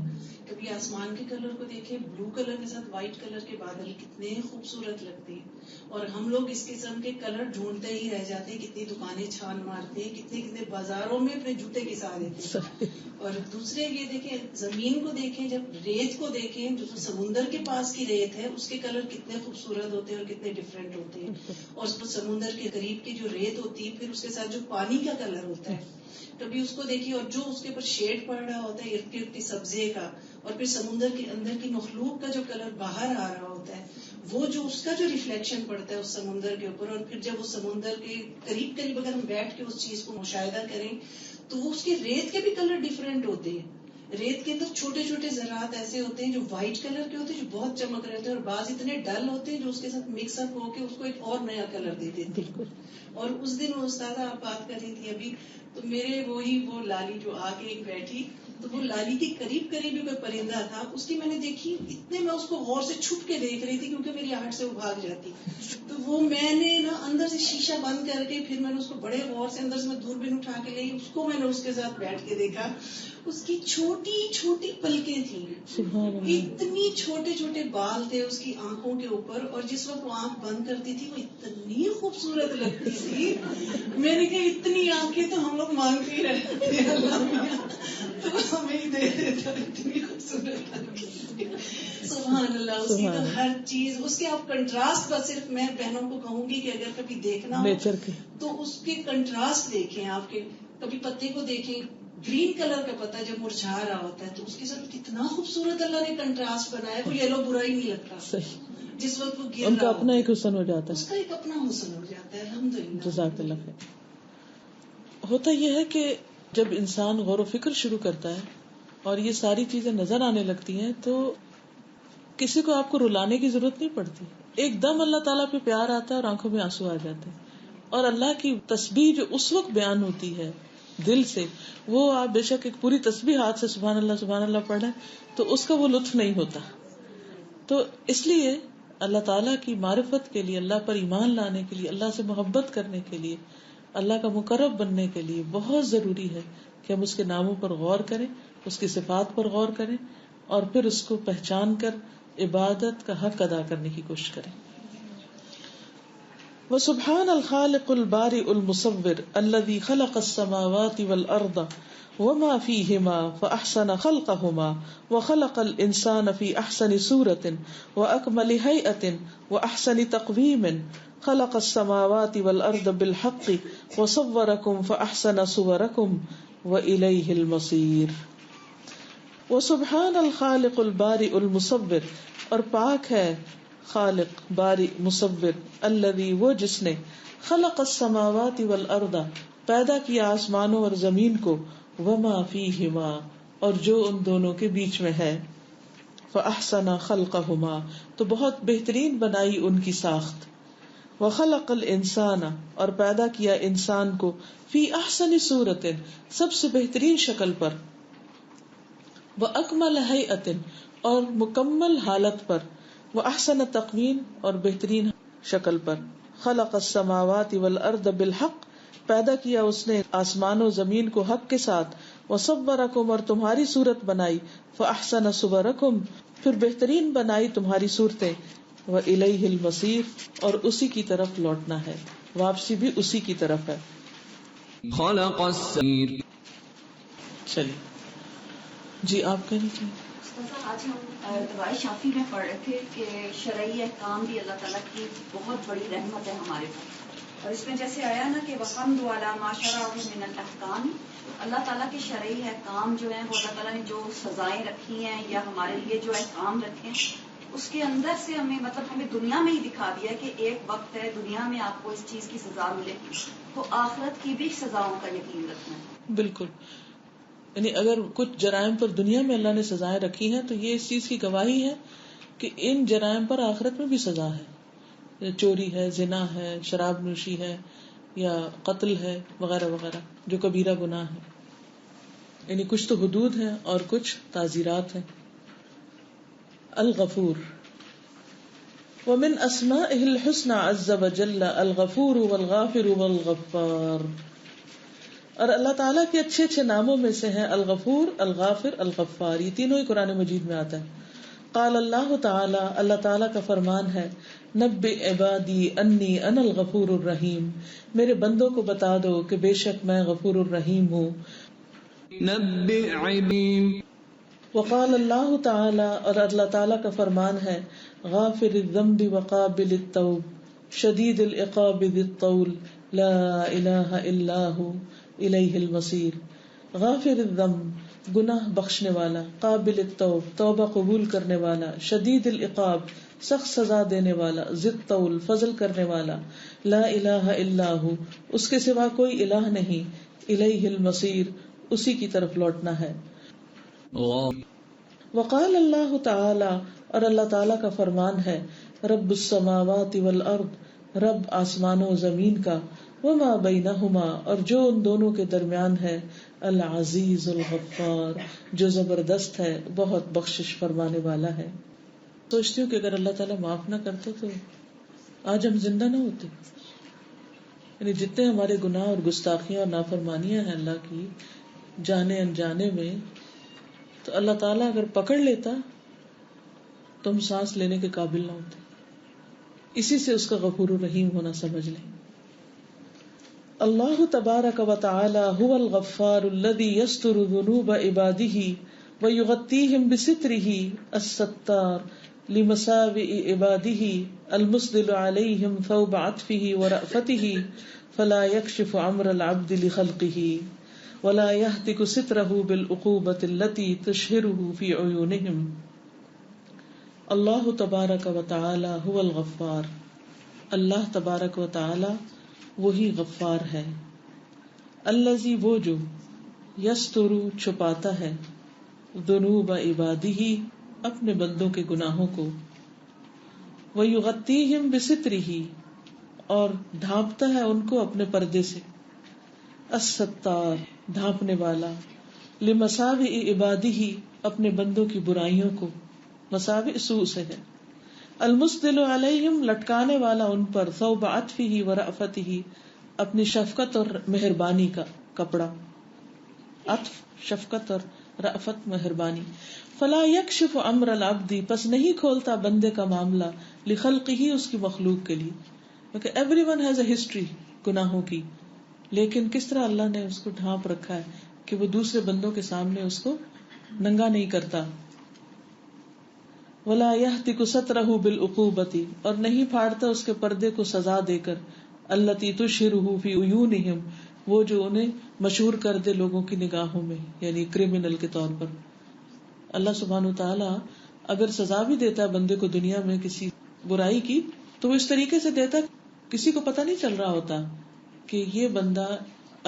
کبھی آسمان کے کلر کو دیکھیں، بلو کلر کے ساتھ وائٹ کلر کے بادل کتنے خوبصورت لگتے ہیں، اور ہم لوگ اس قسم کے کلر ڈھونڈتے ہی رہ جاتے ہیں. کتنی دکانیں چھان مارتے ہیں، کتنے بازاروں میں اپنے جوتے گسا دیتے ہیں. اور دوسرے یہ دیکھیں، زمین کو دیکھیں، جب ریت کو دیکھیں جو سمندر کے پاس کی ریت ہے اس کے کلر کتنے خوبصورت ہوتے ہیں اور کتنے ڈفرینٹ ہوتے ہیں. اور سمندر کے قریب کی جو ریت ہوتی ہے، پھر اس کے ساتھ جو پانی کا کلر ہوتا ہے، کبھی اس کو دیکھیے، اور جو اس کے اوپر شیڈ پڑ رہا ہوتا ہے ارد گرد کی سبزے کا، اور پھر سمندر کے اندر کی مخلوق کا جو کلر باہر آ رہا ہوتا ہے، وہ جو اس کا جو ریفلیکشن پڑتا ہے اس سمندر کے اوپر، اور پھر جب وہ سمندر کے قریب اگر ہم بیٹھ کے اس چیز کو مشاہدہ کریں تو اس کے ریت کے بھی کلر ڈفرینٹ ہوتے ہیں. ریت کے اندر چھوٹے چھوٹے ذرات ایسے ہوتے ہیں جو وائٹ کلر کے ہوتے ہیں، جو بہت چمک رہے ہوتے ہیں، اور بعض اتنے ڈل ہوتے ہیں جو اس کے ساتھ مکس اپ ہو کے اس کو ایک اور نیا کلر دے دیتے ہیں. اور اس دن وہ استاذہ آپ بات کر رہی تھی ابھی، تو میرے وہ لالی جو آ کے ایک بیٹھی، تو وہ لالی کے قریب ہی کوئی پرندہ تھا، اس کی میں نے دیکھی، اتنے میں اس کو غور سے چھپ کے دیکھ رہی تھی کیونکہ میری آہٹ سے وہ بھاگ جاتی. تو وہ میں نے نا اندر سے شیشہ بند کر کے پھر میں نے اس کو بڑے غور سے اندر سے میں دوربین اٹھا کے لی، اس کو میں نے اس کے ساتھ بیٹھ کے دیکھا. اس کی چھوٹی چھوٹی پلکیں تھیں، اتنی چھوٹے چھوٹے بال تھے اس کی آنکھوں کے اوپر، اور جس وقت وہ آنکھ بند کرتی تھی وہ اتنی خوبصورت لگتی تھی. میں نے کہا اتنی آنکھیں تو ہم لوگ مانگتے ہی رہتے ہیں، اللہ تو ہمیں ہی دے دیتا. اتنی خوبصورت لگتی تھی، سبحان اللہ. اس کی تو ہر چیز، اس کے آپ کنٹراسٹ، بس صرف میں بہنوں کو کہوں گی کہ اگر کبھی دیکھنا ہو تو اس کے کنٹراسٹ دیکھیں. آپ کے کبھی پتے کو دیکھیں، گرین کلر کا پتا جب مرجھا رہا ہوتا ہے تو اس کے ساتھ کتنا خوبصورت اللہ نے کنٹراسٹ بنایا. کوئی یلو برا ہی نہیں لگتا، جس وقت وہ گر ان کا رہا اپنا ایک حسن ہو جاتا ہے، اس کا ایک اپنا حسن ہو جاتا ہے. الحمدللہ. جزاک اللہ خیر. ہوتا یہ ہے کہ جب انسان غور و فکر شروع کرتا ہے اور یہ ساری چیزیں نظر آنے لگتی ہیں تو کسی کو آپ کو رلانے کی ضرورت نہیں پڑتی. ایک دم اللہ تعالیٰ پہ پیار آتا ہے اور آنکھوں میں آنسو آ جاتے ہیں. اور اللہ کی تسبیح جو اس وقت بیان ہوتی ہے دل سے، وہ آپ بے شک ایک پوری تسبیح ہاتھ سے سبحان اللہ پڑھیں تو اس کا وہ لطف نہیں ہوتا. تو اس لیے اللہ تعالیٰ کی معرفت کے لیے، اللہ پر ایمان لانے کے لیے، اللہ سے محبت کرنے کے لیے، اللہ کا مقرب بننے کے لیے بہت ضروری ہے کہ ہم اس کے ناموں پر غور کریں، اس کی صفات پر غور کریں، اور پھر اس کو پہچان کر عبادت کا حق ادا کرنے کی کوشش کریں. وسبحان الخالق البارئ المصور الذي خلق السماوات والارض وما فيهما فاحسن خلقهما وخلق الانسان في احسن صورة واكمل هيئة واحسن تقويم خلق السماوات والارض بالحق وصوركم فاحسن صوركم واليه المصير. وسبحان الخالق البارئ المصور، اور پاک ہے خالق باری مصور، الذی وہ جس نے خلق السماوات والارض پیدا کیا آسمانوں اور زمین کو، وما فیہما اور جو ان دونوں کے بیچ میں ہے، فاحسن خلقہما تو بہت بہترین بنائی ان کی ساخت، وخلق الانسان اور پیدا کیا انسان کو، فی احسن صورت سب سے بہترین شکل پر، واکمل ہیئۃ اور مکمل حالت پر، واحسن تقویم اور بہترین شکل پر، خلق السماوات والارض بالحق پیدا کیا اس نے آسمان و زمین کو حق کے ساتھ، وصورکم اور تمہاری صورت بنائی، فاحسن صورکم پھر بہترین بنائی تمہاری صورتیں، والیہ المصیر اور اسی کی طرف لوٹنا ہے، واپسی بھی اسی کی طرف ہے. خلق السیر. چلیے جی آپ کہنا چاہیں. آج ہم دوائی شافی میں پڑھ رہے تھے کہ شرعی احکام بھی اللہ تعالیٰ کی بہت بڑی رحمت ہے ہمارے پاس، اور اس میں جیسے آیا نا کہ وَحَمْدُ عَلَىٰ مَا شَرَعَهُ مِنَ الْأَحْكَامِ، اللہ تعالیٰ کے شرعی احکام جو ہیں وہ اللہ تعالیٰ نے جو سزائیں رکھی ہیں یا ہمارے لیے جو احکام رکھے ہیں اس کے اندر سے ہمیں دنیا میں ہی دکھا دیا کہ ایک وقت ہے دنیا میں آپ کو اس چیز کی سزا ملے گی، تو آخرت کی بھی سزاؤں کا یقین رکھنا ہے. بالکل، یعنی اگر کچھ جرائم پر دنیا میں اللہ نے سزائیں رکھی ہیں تو یہ اس چیز کی گواہی ہے کہ ان جرائم پر آخرت میں بھی سزا ہے. چوری ہے، زنا ہے، شراب نوشی ہے، یا قتل ہے، وغیرہ وغیرہ جو کبیرہ گناہ ہے. یعنی کچھ تو حدود ہیں اور کچھ تعزیرات ہیں. الغفور، ومن اسمائه الحسنى عز وجل الغفور والغافر والغفار، اور اللہ تعالیٰ کے اچھے اچھے ناموں میں سے ہیں الغفور، الغافر، الغفار. یہ تینوں ہی قرآن مجید میں آتا ہے. قال اللہ تعالیٰ، اللہ تعالیٰ کا فرمان ہے، نبئ عبادی انی انا الغفور الرحیم، میرے بندوں کو بتا دو کہ بے شک میں غفور الرحیم ہوں. نبئ عبادی. وقال اللہ تعالیٰ، اور اللہ تعالیٰ کا فرمان ہے، غافر الذنب وقابل التوب شدید العقاب ذی الطول لا الہ الا ہو الیہ المصیر. غافر الذنب گناہ بخشنے والا، قابل التوب توبہ قبول کرنے والا، شدید العقاب سخت سزا دینے والا، ذی الطول فضل کرنے والا، لا الہ الا ہو اس کے سوا کوئی الہ نہیں، الیہ المصیر اسی کی طرف لوٹنا ہے. وقال اللہ تعالی، اور اللہ تعالیٰ کا فرمان ہے، رب السماوات والارض رب آسمانوں و زمین کا، وما بینہما اور جو ان دونوں کے درمیان ہے، العزیز الغفار جو زبردست ہے بہت بخشش فرمانے والا ہے. سوچتی ہوں کہ اگر اللہ تعالیٰ معاف نہ کرتے تو آج ہم زندہ نہ ہوتے. یعنی جتنے ہمارے گناہ اور گستاخیاں اور نافرمانیاں ہیں اللہ کی جانے انجانے میں، تو اللہ تعالیٰ اگر پکڑ لیتا تو ہم سانس لینے کے قابل نہ ہوتے. اسی سے اس کا غفور الرحیم ہونا سمجھ لیں. اللہ تبارک و تعالی هو الغفار الذي يستر ذنوب عباده ويغطيهم بستره الستار لمساوئ عباده المسدل عليهم ثوب عطفه ورأفته فلا يكشف امر العبد لخلقه ولا يهتك ستره بالعقوبة التي تشهره في عيونهم. اللہ تبارک و تعالی هو الغفار، اللہ تبارک و تعالی وہی غفار ہے. الذی وہ جو یستر چھپاتا ہے، ذنوب عبادہ اپنے بندوں کے گناہوں کو، ویغطیہم بسترہ اور ڈھانپتا ہے ان کو اپنے پردے سے، الستار ڈھانپنے والا، لمساوئ عبادہ اپنے بندوں کی برائیوں کو، مساوئ سوء سے ہے، المسدل علیہم لٹکانے والا ان پر، ثوب عطفہ ورأفتہ اپنی شفقت اور مہربانی کا کپڑا، عطف شفقت اور رأفت مہربانی. فلا یکشف امر العبد پس نہیں کھولتا بندے کا معاملہ، لخلقہ اس کی مخلوق کے لیے، کیونکہ every one has a history گناہوں کی، لیکن کس طرح اللہ نے اس کو ڈھانپ رکھا ہے کہ وہ دوسرے بندوں کے سامنے اس کو ننگا نہیں کرتا. ولا يهتك ستره بالعقوبة اور نہیں پھاڑتا اس کے پردے کو سزا دے کر، التي تشهره في عيونهم وہ جو انہیں مشہور کر دے لوگوں کی نگاہوں میں، یعنی کرمنل کے طور پر. اللہ سبحانہ وتعالی اگر سزا بھی دیتا ہے بندے کو دنیا میں کسی برائی کی، تو وہ اس طریقے سے دیتا کسی کو پتہ نہیں چل رہا ہوتا کہ یہ بندہ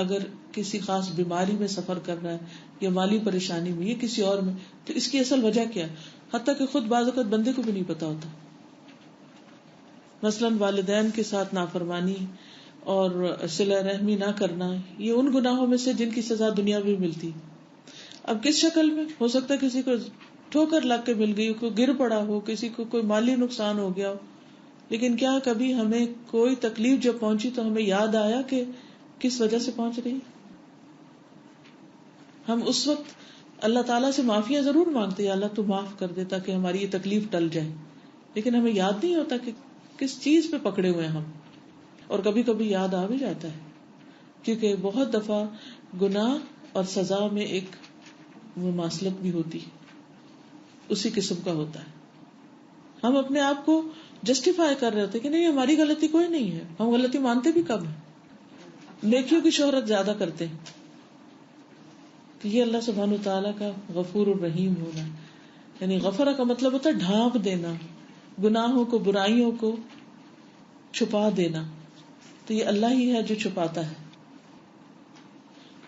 اگر کسی خاص بیماری میں سفر کر رہا ہے یا مالی پریشانی میں یا کسی اور میں، تو اس کی اصل وجہ کیا، حتیٰ کہ خود بعض اوقات بندے کو بھی نہیں پتا ہوتا. مثلاً والدین کے ساتھ نافرمانی اور صلہ رحمی نہ کرنا، یہ ان گناہوں میں سے جن کی سزا دنیا میں ملتی. اب کس شکل میں ہو سکتا ہے، کسی کو ٹھوکر لگ کے مل گئی، کوئی گر پڑا ہو، کسی کو کوئی مالی نقصان ہو گیا ہو، لیکن کیا کبھی ہمیں کوئی تکلیف جب پہنچی تو ہمیں یاد آیا کہ کس وجہ سے پہنچ رہی؟ ہم اس وقت اللہ تعالیٰ سے معافیاں ضرور مانگتے ہیں، اللہ تو معاف کر دے تاکہ ہماری یہ تکلیف ٹل جائے، لیکن ہمیں یاد نہیں ہوتا کہ کس چیز پہ پکڑے ہوئے ہم. اور کبھی کبھی یاد آ بھی جاتا ہے، کیونکہ بہت دفعہ گناہ اور سزا میں ایک مماثلت بھی ہوتی ہے، اسی قسم کا ہوتا ہے. ہم اپنے آپ کو جسٹیفائی کر رہے ہوتے کہ نہیں ہماری غلطی کوئی نہیں ہے، ہم غلطی مانتے بھی کم ہیں، نیکیوں کی شہرت زیادہ کرتے ہیں. یہ اللہ سبحانہ تعالیٰ کا غفور الرحیم ہونا ہے. یعنی غفرہ کا مطلب ہوتا ہے ڈھانپ دینا، گناہوں کو برائیوں کو چھپا دینا. تو یہ اللہ ہی ہے جو چھپاتا ہے.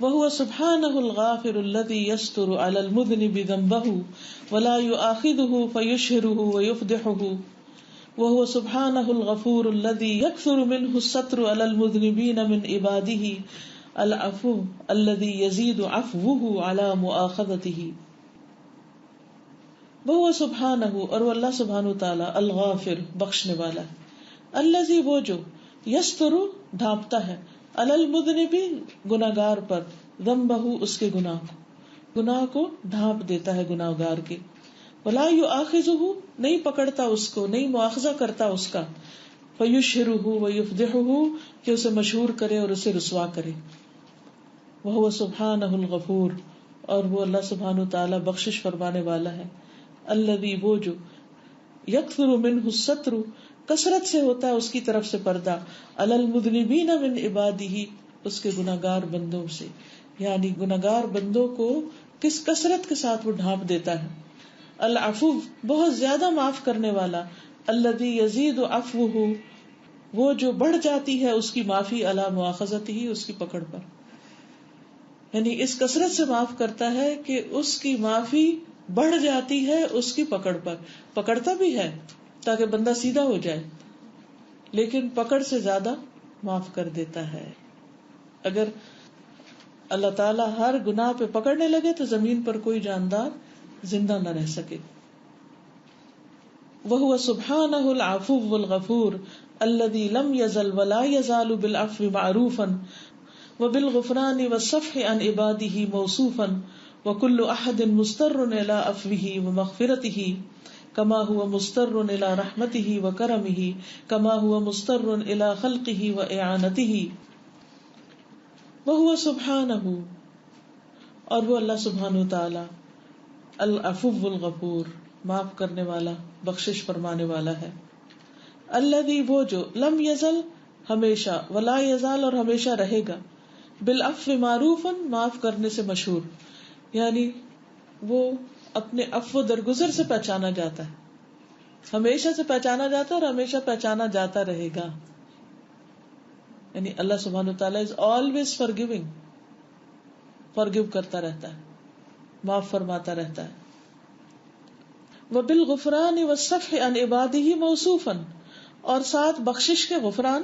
وَهُوَ سُبْحَانَهُ الْغَافِرُ الَّذِي يَسْتُرُ عَلَى الْمُذْنِبِ ذَنْبَهُ وَلَا يُؤَاخِذُهُ فَيُشْهِرُهُ وَيُفْضِحُهُ وَهُوَ سُبْحَانَهُ الْغَفُورُ الَّذِي يَكْثُرُ مِنْهُ السَّتْرُ عَلَى الْمُذْنِبِينَ مِنْ عِبَادِهِ العفو الذي يزيد عفوه على مؤاخذته. وہ سبحانہ اور وہ اللہ سبحانہ تعالی الغافر بخشنے والا ہے، الذی وہ جو یستر ڈھانپتا ہے علی المذنب گناہگار پر ذنبہ اس کے گناہ کو ڈھانپ دیتا ہے گناہگار کے، ولا یؤاخذہ نہیں پکڑتا اس کو، نہیں مؤاخذہ کرتا اس کا، فیشہرہ ویفضحہ کہ اسے مشہور کرے اور اسے رسوا کرے، وہو سبحانہ الغفور اور وہ اللہ سبحانہ تعالی بخشش فرمانے والا ہے، الذی وہ جو یکثر منہ الستر کثرت سے ہوتا ہے اس کی طرف سے پردہ، علی المذنبین من عبادہ اس کے گناہگار بندوں سے، یعنی گناہگار بندوں کو کس کثرت کے ساتھ وہ ڈھانپ دیتا ہے، العفو بہت زیادہ معاف کرنے والا، الذی یزید عفوہ وہ جو بڑھ جاتی ہے اس کی معافی علی مؤاخذتہ اس کی پکڑ پر، یعنی اس کثرت سے معاف کرتا ہے کہ اس کی معافی بڑھ جاتی ہے اس کی پکڑ پر، پکڑتا بھی ہے تاکہ بندہ سیدھا ہو جائے لیکن پکڑ سے زیادہ معاف کر دیتا ہے. اگر اللہ تعالیٰ ہر گناہ پہ پکڑنے لگے تو زمین پر کوئی جاندار زندہ نہ رہ سکے. وَهُوَ سُبْحَانَهُ الْعَفُوُّ الْغَفُورُ الَّذِي لَمْ يَزَلْ وَلَا يَزَالُ بِالْعَفْوِ مَعْرُوفًا وَبِالْغُفْرَانِ وَالصَّفْحِ عَنْ عِبَادِهِ مَوْصُوفًا وَكُلُّ أَحَدٍ مُسْتَرٌّ إِلَىٰ عَفْوِهِ وَمَغْفِرَتِهِ كَمَا هُوَ مُسْتَرٌّ إِلَىٰ رَحْمَتِهِ وَكَرَمِهِ كَمَا هُوَ مُسْتَرٌّ إِلَىٰ خَلْقِهِ وَإِعَانَتِهِ. وَهُوَ سُبْحَانَهُ اور وہ اللہ سبحانہ وتعالی العفو الغفور معاف کرنے والا بخشش فرمانے والا ہے، الذی وہ جو لم یزل ہمیشہ ولا یزال اور ہمیشہ رہے گا، بالعفو معروفا معاف کرنے سے مشہور، یعنی وہ اپنے عفو درگزر سے پہچانا جاتا ہے، ہمیشہ سے پہچانا جاتا ہے اور ہمیشہ پہچانا جاتا رہے گا. یعنی اللہ سبحانہ وتعالی از آلویز forgiving، forgive کرتا رہتا ہے، معاف فرماتا رہتا ہے. وبالغفران والصفح عن عباده موصوفا اور ساتھ بخشش کے غفران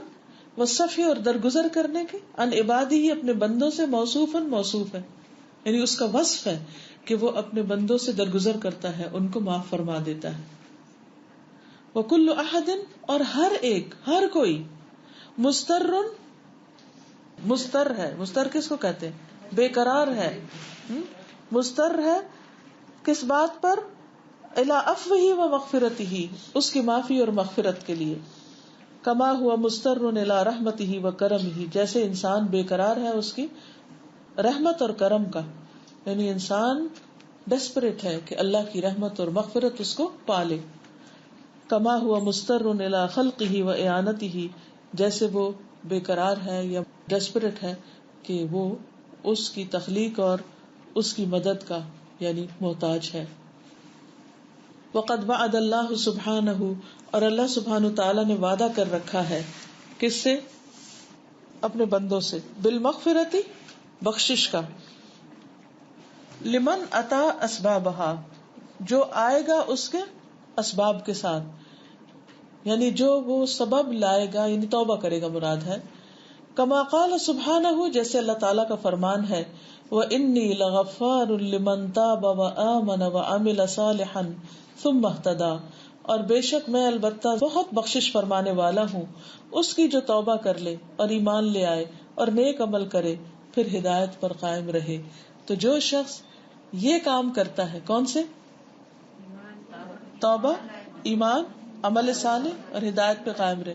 والصفح اور درگزر کرنے کے عن عباده اپنے بندوں سے موصوفا موصوف ہے، یعنی اس کا وصف ہے کہ وہ اپنے بندوں سے درگزر کرتا ہے، ان کو معاف فرما دیتا ہے. وَكُلُّ أَحَدٍ اور ہر ایک ہر کوئی مستر ہے، مستر کس کو کہتے ہیں؟ بے قرار ہے، مستر ہے کس بات پر؟ الی عفوہ و مغفرتہ اس کی معافی اور مغفرت کے لیے، کما ہوا مستر الی رحمتہ و کرمہ جیسے انسان بے قرار ہے اس کی رحمت اور کرم کا، یعنی انسان ڈیسپریٹ ہے کہ اللہ کی رحمت اور مغفرت اس کو پالے. کما ہوا مستر الی خلقہ و اعانتہ جیسے وہ بے قرار ہے یا ڈیسپریٹ ہے کہ وہ اس کی تخلیق اور اس کی مدد کا یعنی محتاج ہے. وقد وعد اللہ سبحانہ اور اللہ سبحانہ تعالی نے وعدہ کر رکھا ہے کس سے؟ اپنے بندوں سے، بالمغفرتی بخشش کا، لمن اتا اسبابہا جو آئے گا اس کے اسباب کے ساتھ، یعنی جو وہ سبب لائے گا یعنی توبہ کرے گا مراد ہے. کما قال سبحانہ جیسے اللہ تعالیٰ کا فرمان ہے، وَإِنِّي لَغَفَّارٌ لِمَن تَابَ وَآمَنَ وَعَمِلَ صَالِحًا ثُمَّ اهْتَدَىٰ اور بے شک میں البتہ بہت بخشش فرمانے والا ہوں اس کی جو توبہ کر لے اور ایمان لے آئے اور نیک عمل کرے پھر ہدایت پر قائم رہے. تو جو شخص یہ کام کرتا ہے کون سے؟ توبہ، ایمان، عمل صالح اور ہدایت پہ قائم رہے،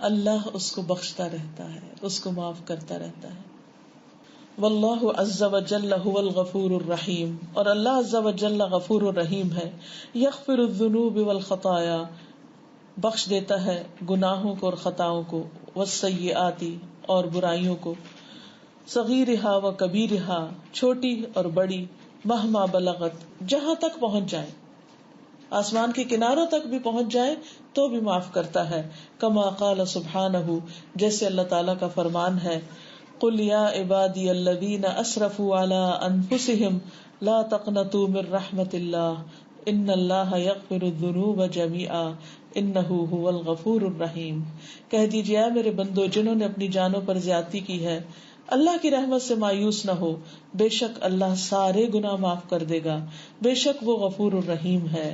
اللہ اس کو بخشتا رہتا ہے، اس کو معاف کرتا رہتا ہے. واللہ عز وجل هو الغفور الرحیم اور اللہ عز وجل غفور الرحیم ہے. یغفر الذنوب والخطایا بخش دیتا ہے گناہوں کو اور خطاؤں کو، والسیئات اور برائیوں کو، صغیرہا و کبیرہا چھوٹی اور بڑی، مہما بلغت جہاں تک پہنچ جائے، آسمان کے کناروں تک بھی پہنچ جائے تو بھی معاف کرتا ہے. کما قال سبحانہ جیسے اللہ تعالیٰ کا فرمان ہے، قل یا عبادی الذین اسرفوا علی انفسہم لا تقنطوا من رحمت اللہ ان اللہ یغفر الذنوب جميعا انہ هو الغفور الرحیم. کہہ دیجئے اے میرے بندو جنہوں نے اپنی جانوں پر زیادتی کی ہے اللہ کی رحمت سے مایوس نہ ہو، بے شک اللہ سارے گناہ معاف کر دے گا، بے شک وہ غفور الرحیم ہے.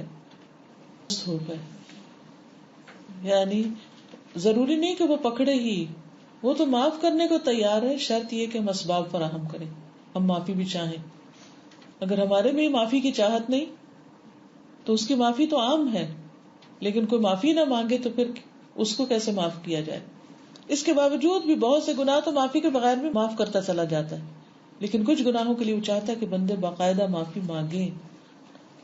ہو گئے، یعنی ضروری نہیں کہ وہ پکڑے ہی، وہ تو معاف کرنے کو تیار ہے، شرط یہ کہ ہم اسباب فراہم کریں، ہم معافی بھی چاہیں. اگر ہمارے میں معافی کی چاہت نہیں تو اس کی معافی تو عام ہے، لیکن کوئی معافی نہ مانگے تو پھر اس کو کیسے معاف کیا جائے. اس کے باوجود بھی بہت سے گناہ تو معافی کے بغیر بھی معاف کرتا چلا جاتا ہے، لیکن کچھ گناہوں کے لیے وہ چاہتا ہے کہ بندے باقاعدہ معافی مانگیں،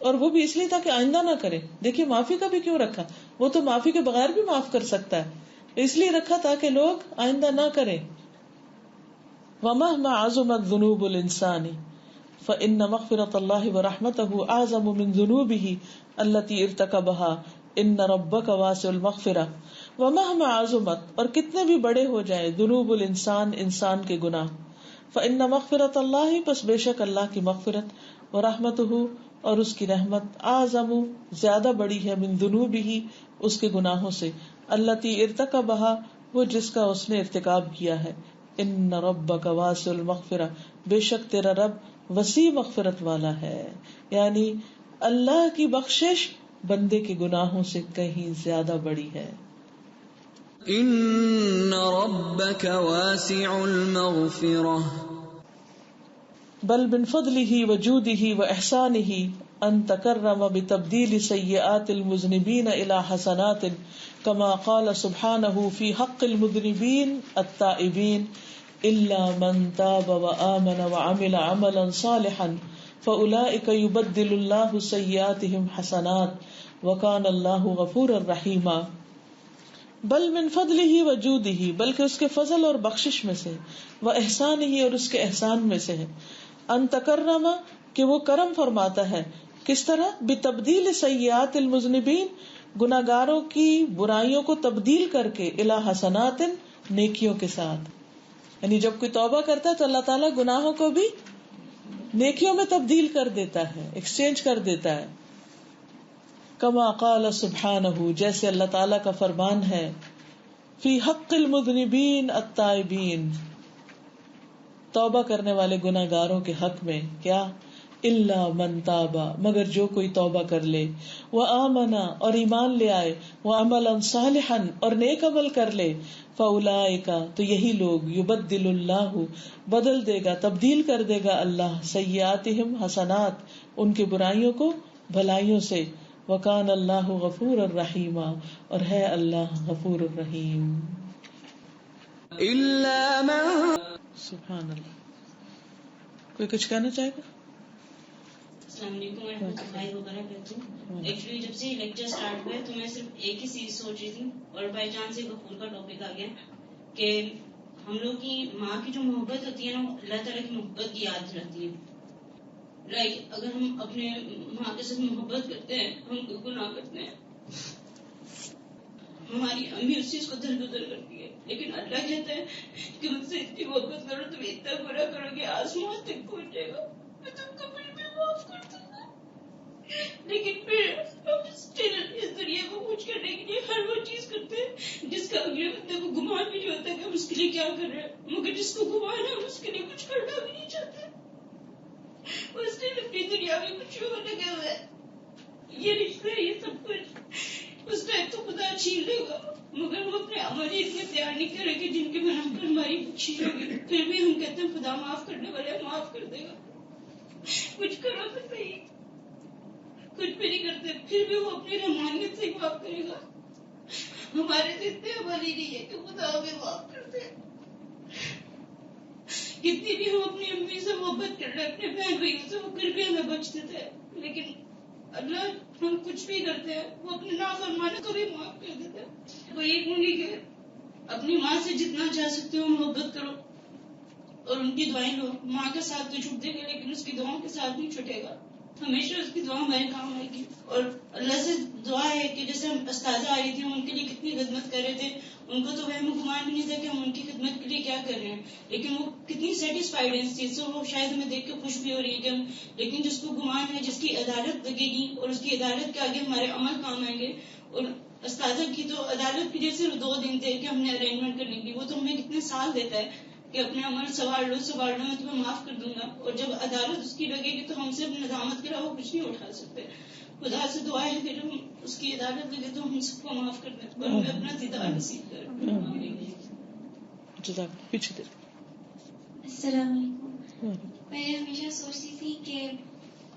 اور وہ بھی اس لیے تاکہ آئندہ نہ کرے. دیکھیے معافی کا بھی کیوں رکھا، وہ تو معافی کے بغیر بھی معاف کر سکتا ہے، اس لیے رکھا تاکہ لوگ آئندہ نہ کریں. وَمَهْمَا عَظُمَتْ ذُنُوبُ الْإِنسَانِ فَإِنَّ مَغْفِرَةَ اللَّهِ وَرَحْمَتَهُ أَعْظَمُ مِنْ ذُنُوبِهِ الَّتِي ارْتَكَبَهَا إِنَّ رَبَّكَ وَاسِعُ الْمَغْفِرَةِ. وَمَهْمَا عَظُمَتْ، اور کتنے بھی بڑے ہو جائے، ذنوب الانسان، انسان کے گناہ، فإن مغفرۃ اللہ، پس بے شک اللہ کی مغفرت، ورحمتہ، اور اس کی رحمت، اعظم، زیادہ بڑی ہے، من ذنوبہ، اس کے گناہوں سے، التی ارتکبها، وہ جس کا اس نے ارتکاب کیا ہے. ان ربک واسع المغفرہ، بے شک تیرا رب وسیع مغفرت والا ہے، یعنی اللہ کی بخشش بندے کے گناہوں سے کہیں زیادہ بڑی ہے. ان ربک واسع المغفرہ بل من فضله وجوده واحسانه ان تکرم بتبدیل سیئات المذنبین الى حسنات، كما قال سبحانه في حق المذنبین التائبین الا من تاب وآمن وعمل عملا صالحا فاولئک یبدل اللہ سیئاتهم حسنات وکان اللہ غفورا رحیما. بل من فضله وجوده، بلکہ اس کے فضل اور بخشش میں سے، و احسانہ، اور اس کے احسان میں سے ہے، ان تکرم، کہ وہ کرم فرماتا ہے. کس طرح؟ بتبدیل سیئات المذنبین، گناہگاروں کی برائیوں کو تبدیل کر کے، الی حسنات، نیکیوں کے ساتھ. یعنی جب کوئی توبہ کرتا ہے تو اللہ تعالیٰ گناہوں کو بھی نیکیوں میں تبدیل کر دیتا ہے، ایکسچینج کر دیتا ہے. کما قال سبحانہ، جیسے اللہ تعالیٰ کا فرمان ہے، فی حق المذنبین التائبین، توبہ کرنے والے گناہگاروں کے حق میں، کیا؟ الا من تاب، مگر جو کوئی توبہ کر لے، وآمن، اور ایمان لے آئے، وعملا صالحا، اور نیک عمل کر لے، فاولئک، تو یہی لوگ، یبدل اللہ، بدل دے گا، تبدیل کر دے گا اللہ، سیئاتہم حسنات، ان کے برائیوں کو بھلائیوں سے، وکان اللہ غفور الرحیم، اور ہے اللہ غفور الرحیم. الا من، سبحان اللہ. کوئی کچھ کہنا چاہے گا؟ السلام علیکم ورحمۃ اللہ وبرکاتہ. ایکچولی جب سے لیکچر اسٹارٹ ہوئے تو میں صرف ایک ہی چیز سوچ رہی تھی، اور بائی چانس غفور کا ٹاپک آ گیا کہ ہم لوگ کی ماں کی جو محبت ہوتی ہے نا، اللہ تعالیٰ کی محبت کی یاد دلاتی ہے. لائک اگر ہم اپنے ماں کے ساتھ محبت کرتے ہیں، ہم کوئی گناہ کرتے ہیں، ہماری امی اس چیز کو درگزر کرتی ہے، لیکن اللہ کہتا ہے کہ مجھ سے اتنی محبت کرو، تم اتنا برا کرو گے آسمان تک پہنچ جائے گا، میں تم کو پھر بھی معاف کر دوں گا. لیکن پھر ہم اسٹل اس دنیا کو کچھ کرنے کے لیے ہر وہ چیز کرتے ہیں جس کا اگلے بندے کو گمان بھی نہیں ہوتا کہ ہم اس کے لیے کیا کر رہے ہیں، مگر جس کو گمان ہے ہم اس کے لیے کچھ کرنا بھی نہیں چاہتے. وہ اسٹل اپنی دنیا میں کچھ اور لگے ہوئے ہیں. یہ رشتے، یہ سب کچھ اس ٹائم تو خدا چھین لے گا، مگر ہم اپنے عمل ہی اتنے تیار نہیں کریں گے جن کے بنا پر ہماری چھین ہوگی. پھر بھی ہم کہتے ہیں خدا معاف کرنے والے، معاف کر دے گا. کچھ کرو تو صحیح، کچھ بھی نہیں کرتے، پھر بھی وہ اپنی رحمانیت سے معاف کرے گا. ہمارے سے اتنے عمل ہی نہیں ہے کہ خدا ہمیں معاف کر دے. کتنی بھی ہم اپنی امی سے محبت کر رہے، اپنے بہن بھائیوں سے، وہ پھر بھی ہمیں بچتے تھے. لیکن اللہ، ہم کچھ بھی کرتے ہیں وہ اپنے نافرمانی کو بھی معاف کر دیتے ہیں. وہ یہ کہوں گی کہ اپنی ماں سے جتنا چاہ سکتے ہو محبت کرو اور ان کی دعائیں لو. ماں کا ساتھ تو چھوٹے گا لیکن اس کی دعاؤں کے ساتھ نہیں چھوٹے گا. ہمیشہ اس کی دعا ہمارے کام آئے گی. اور اللہ سے دعا ہے کہ جیسے ہم استاذہ آئی تھی، ہم ان کے لیے کتنی خدمت کر رہے تھے، ان کو تو وہم گمان بھی نہیں تھا کہ ہم ان کی خدمت کے لیے کیا کر رہے ہیں، لیکن وہ کتنی سیٹسفائیڈ ہے اس چیز سے. وہ شاید ہمیں دیکھ کے خوش بھی ہو رہی ہے کہ ہم، لیکن جس کو گمان ہے، جس کی عدالت لگے گی اور اس کی عدالت کے آگے ہمارے عمل کام آئیں گے. اور استاذہ کی تو عدالت کے جیسے 2 دن تھے کہ ہم نے ارینجمنٹ کرنے کی، وہ تو ہمیں کتنے سال دیتا ہے کہ اپنے عمل سوال لو میں تمہیں معاف کر دوں گا، اور جب عدالت اس کی لگے گی تو ہم سے اپنی ندامت کے علاوہ کچھ نہیں اٹھا سکتے. خدا سے دعا ہے کہ جب ہم اس کی عدالت لگے تو ہم سب کو معاف کر دیں اور ہمیں اپنا دیدار نصیب کریں. السلام علیکم. میں ہمیشہ سوچتی تھی کہ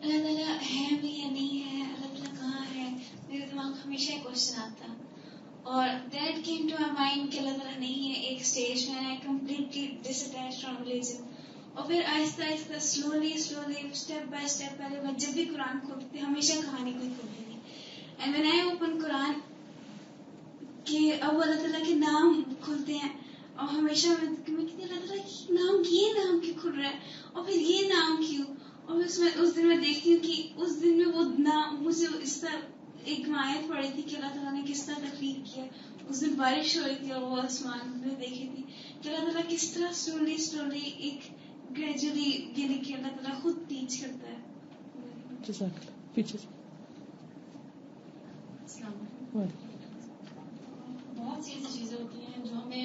اللہ تعالیٰ ہے بھی یا نہیں ہے، اللہ تعالیٰ کہاں ہے. میرے دماغ میں ہمیشہ ایک کوشچن آتا، اور that came to my mind کہ اللہ تعالیٰ نہیں ہے. ایک اسٹیج میں I completely detach from religion, اور پھر آہستہ آہستہ سلولی اسٹیپ بائی اسٹیپ پہلے میں جب بھی قرآن کھولتی تھی ہمیشہ کہانی کوئی کھولتی تھی. اینڈ وین آئی اوپن قرآن کہ اب اللہ تعالیٰ کے نام کھلتے ہیں، اور ہمیشہ میں کہتی اللہ تعالیٰ کی نام، یہ نام کیوں کھل رہا ہے، اور پھر یہ نام کیوں. اور اس دن میں دیکھتی ہوں کہ اس دن میں وہ نام مجھے اس طرح ایک آیت پڑھی تھی کہ اللہ تعالیٰ نے کس طرح تخلیق کیا. اس دن بارش ہو رہی تھی اور وہ آسمان میں دیکھی تھی کہ اللہ تعالیٰ کس طرح سلولی ایک گریجولی، یعنی کہ اللہ تعالیٰ خود ٹیچ کرتا ہے. بہت سی ایسی چیزیں ہوتی ہیں جو ہمیں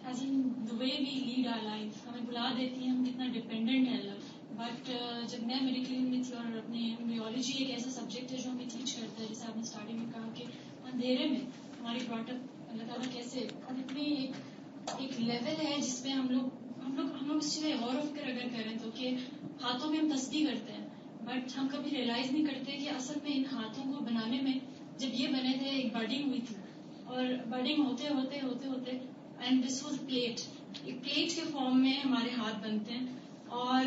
as in the way we lead our life ہمیں بلا دیتی ہیں ہم کتنا ڈپینڈنٹ ہیں اللہ. بٹ جب میں میڈیکل میں تھی اور اپنے ایمبریولوجی ایک ایسا سبجیکٹ ہے جو ہمیں ٹیچ کرتا ہے، جیسے آپ نے اسٹارٹنگ میں کہا کہ اندھیرے میں ہماری براٹ اپ اللہ تعالیٰ کیسے، اور اتنی ایک لیول ہے جس پہ ہم لوگ اس چیز میں غور و فکر اگر کریں تو کہ ہاتھوں میں ہم تسبیح کرتے ہیں، بٹ ہم کبھی ریئلائز نہیں کرتے کہ اصل میں ان ہاتھوں کو بنانے میں جب یہ بنے تھے ایک برڈنگ ہوئی تھی، اور برڈنگ ہوتے ہوتے ہوتے ہوتے اینڈ دس واز پلیٹ، ایک پلیٹ کے فارم میں ہمارے ہاتھ بنتے ہیں. اور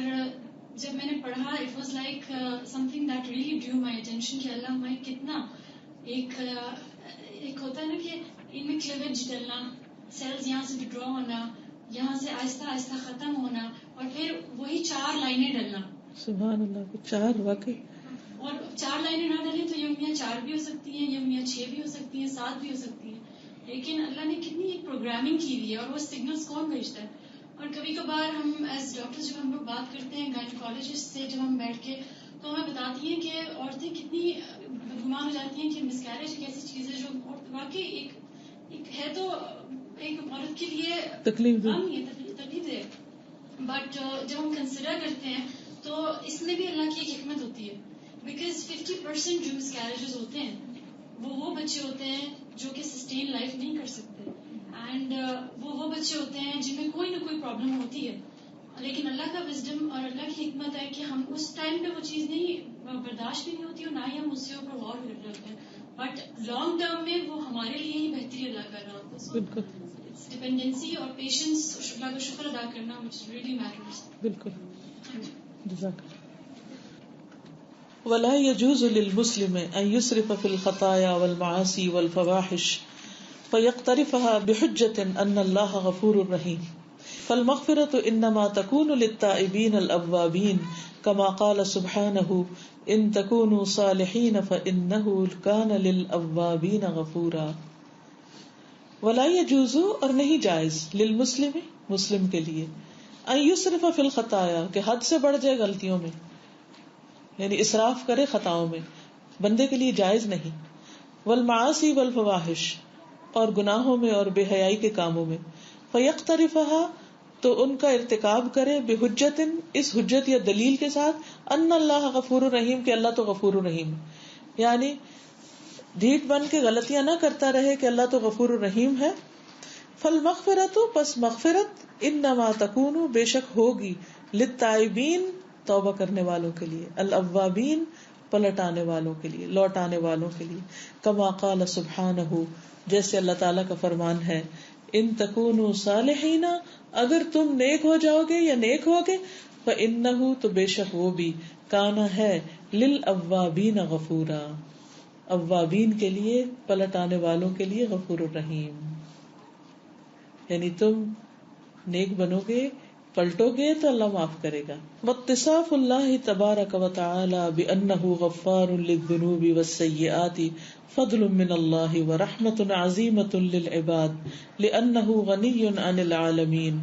جب میں نے پڑھا it was like some thing that really Drew my attention کہ اللہ ہمیں کتنا ایک ہوتا ہے نا کہ ان میں کلیویج ڈلنا، سیلز یہاں سے ڈرا ہونا، یہاں سے آہستہ آہستہ ختم ہونا، اور پھر وہی 4 لائنیں ڈلنا. سبحان اللہ، 4 واقعی. اور 4 لائنیں نہ ڈلیں تو یومیہ 4 بھی ہو سکتی ہیں، یومیہ 6 بھی ہو سکتی ہیں، 7 بھی ہو سکتی ہیں. لیکن اللہ نے کتنی ایک پروگرامنگ کی ہوئی ہے، اور وہ سگنلز کون بھیجتا ہے. اور کبھی کبھار ہم ایز ڈاکٹر جب ہم لوگ بات کرتے ہیں گائنیکالوجسٹ سے جب ہم بیٹھ کے، تو ہمیں بتاتی ہیں کہ عورتیں کتنی گمان ہو جاتی ہیں کہ مسکیریج ایک ایسی چیز ہے جو واقعی ایک ہے تو ایک عورت کے لیے تکلیف دے، بٹ جب ہم کنسیڈر کرتے ہیں تو اس میں بھی اللہ کی ایک حکمت ہوتی ہے. بیکاز 50% جو مسکیریجز ہوتے ہیں وہ بچے ہوتے ہیں جو کہ سسٹین لائف نہیں کر سکتے، اینڈ وہ بچے ہوتے ہیں جن میں کوئی نہ کوئی پرابلم ہوتی ہے. لیکن اللہ کا وزڈم اور اللہ کی حکمت ہے کہ ہم اس ٹائم پہ وہ چیز نہیں برداشت بھی نہیں ہوتی اور نہ ہی ہم اس کے اوپر غور کر رہے ہوتے ہیں، بٹ لانگ ٹرم میں وہ ہمارے لیے ہی بہتری اللہ کر رہا ہوتا ہے. ڈپینڈنسی اور پیشنس اللہ کا شکر ادا کرنا which really matters. بالکل. جزاک اللہ. ولا يجوز للمسلم ان يسرف في الخطايا والمعاصي والفواحش فيقترفها بحجة ان الله غفور رحيم. فالمغفرة انما تكون للتائبين الأوابين كما قال سبحانه ان تكونوا صالحين فإنه كان للأوابين غفورا. ولا يجوز، اور نہیں جائز، للمسلم، مسلم کے لیے، ان يسرف في الخطايا، کہ حد سے بڑھ جائے غلطیوں میں، یعنی اسراف کرے خطاؤں میں، بندے کے لیے جائز نہیں. والمعاصی والفواحش، اور گناہوں میں اور بے حیائی کے کاموں میں. فیقترفها، تو ان کا ارتکاب کرے، بحجت، اس حجت یا دلیل کے ساتھ، ان اللہ غفور الرحیم، کہ اللہ تو غفور الرحیم، یعنی ڈھیٹ بن کے غلطیاں نہ کرتا رہے کہ اللہ تو غفور الرحیم ہے. فالمغفرۃ، پس مغفرت، انما تکون، بے شک ہوگی، للتائبین، توبہ کرنے والوں کے لیے، الاوابین، پلٹ آنے والوں کے لیے، لوٹ آنے والوں کے لیے. کما قال سبحانہ، جیسے اللہ تعالیٰ کا فرمان ہے، ان تکونوا صالحین، اگر تم نیک ہو جاؤ گے یا نیک ہوگے، فإنہ، تو بے شک وہ بھی، کانا ہے، للأوابین غفورا، اوابین کے لیے، پلٹ آنے والوں کے لیے، غفور الرحیم. یعنی تم نیک بنو گے، پلٹو گے تو اللہ معاف کرے گا. واتصاف اللہ تبارک و تعالی بأنہ غفار للذنوب والسیئات فضل من اللہ ورحمت عظیمۃ للعباد لأنہ غنی عن العالمین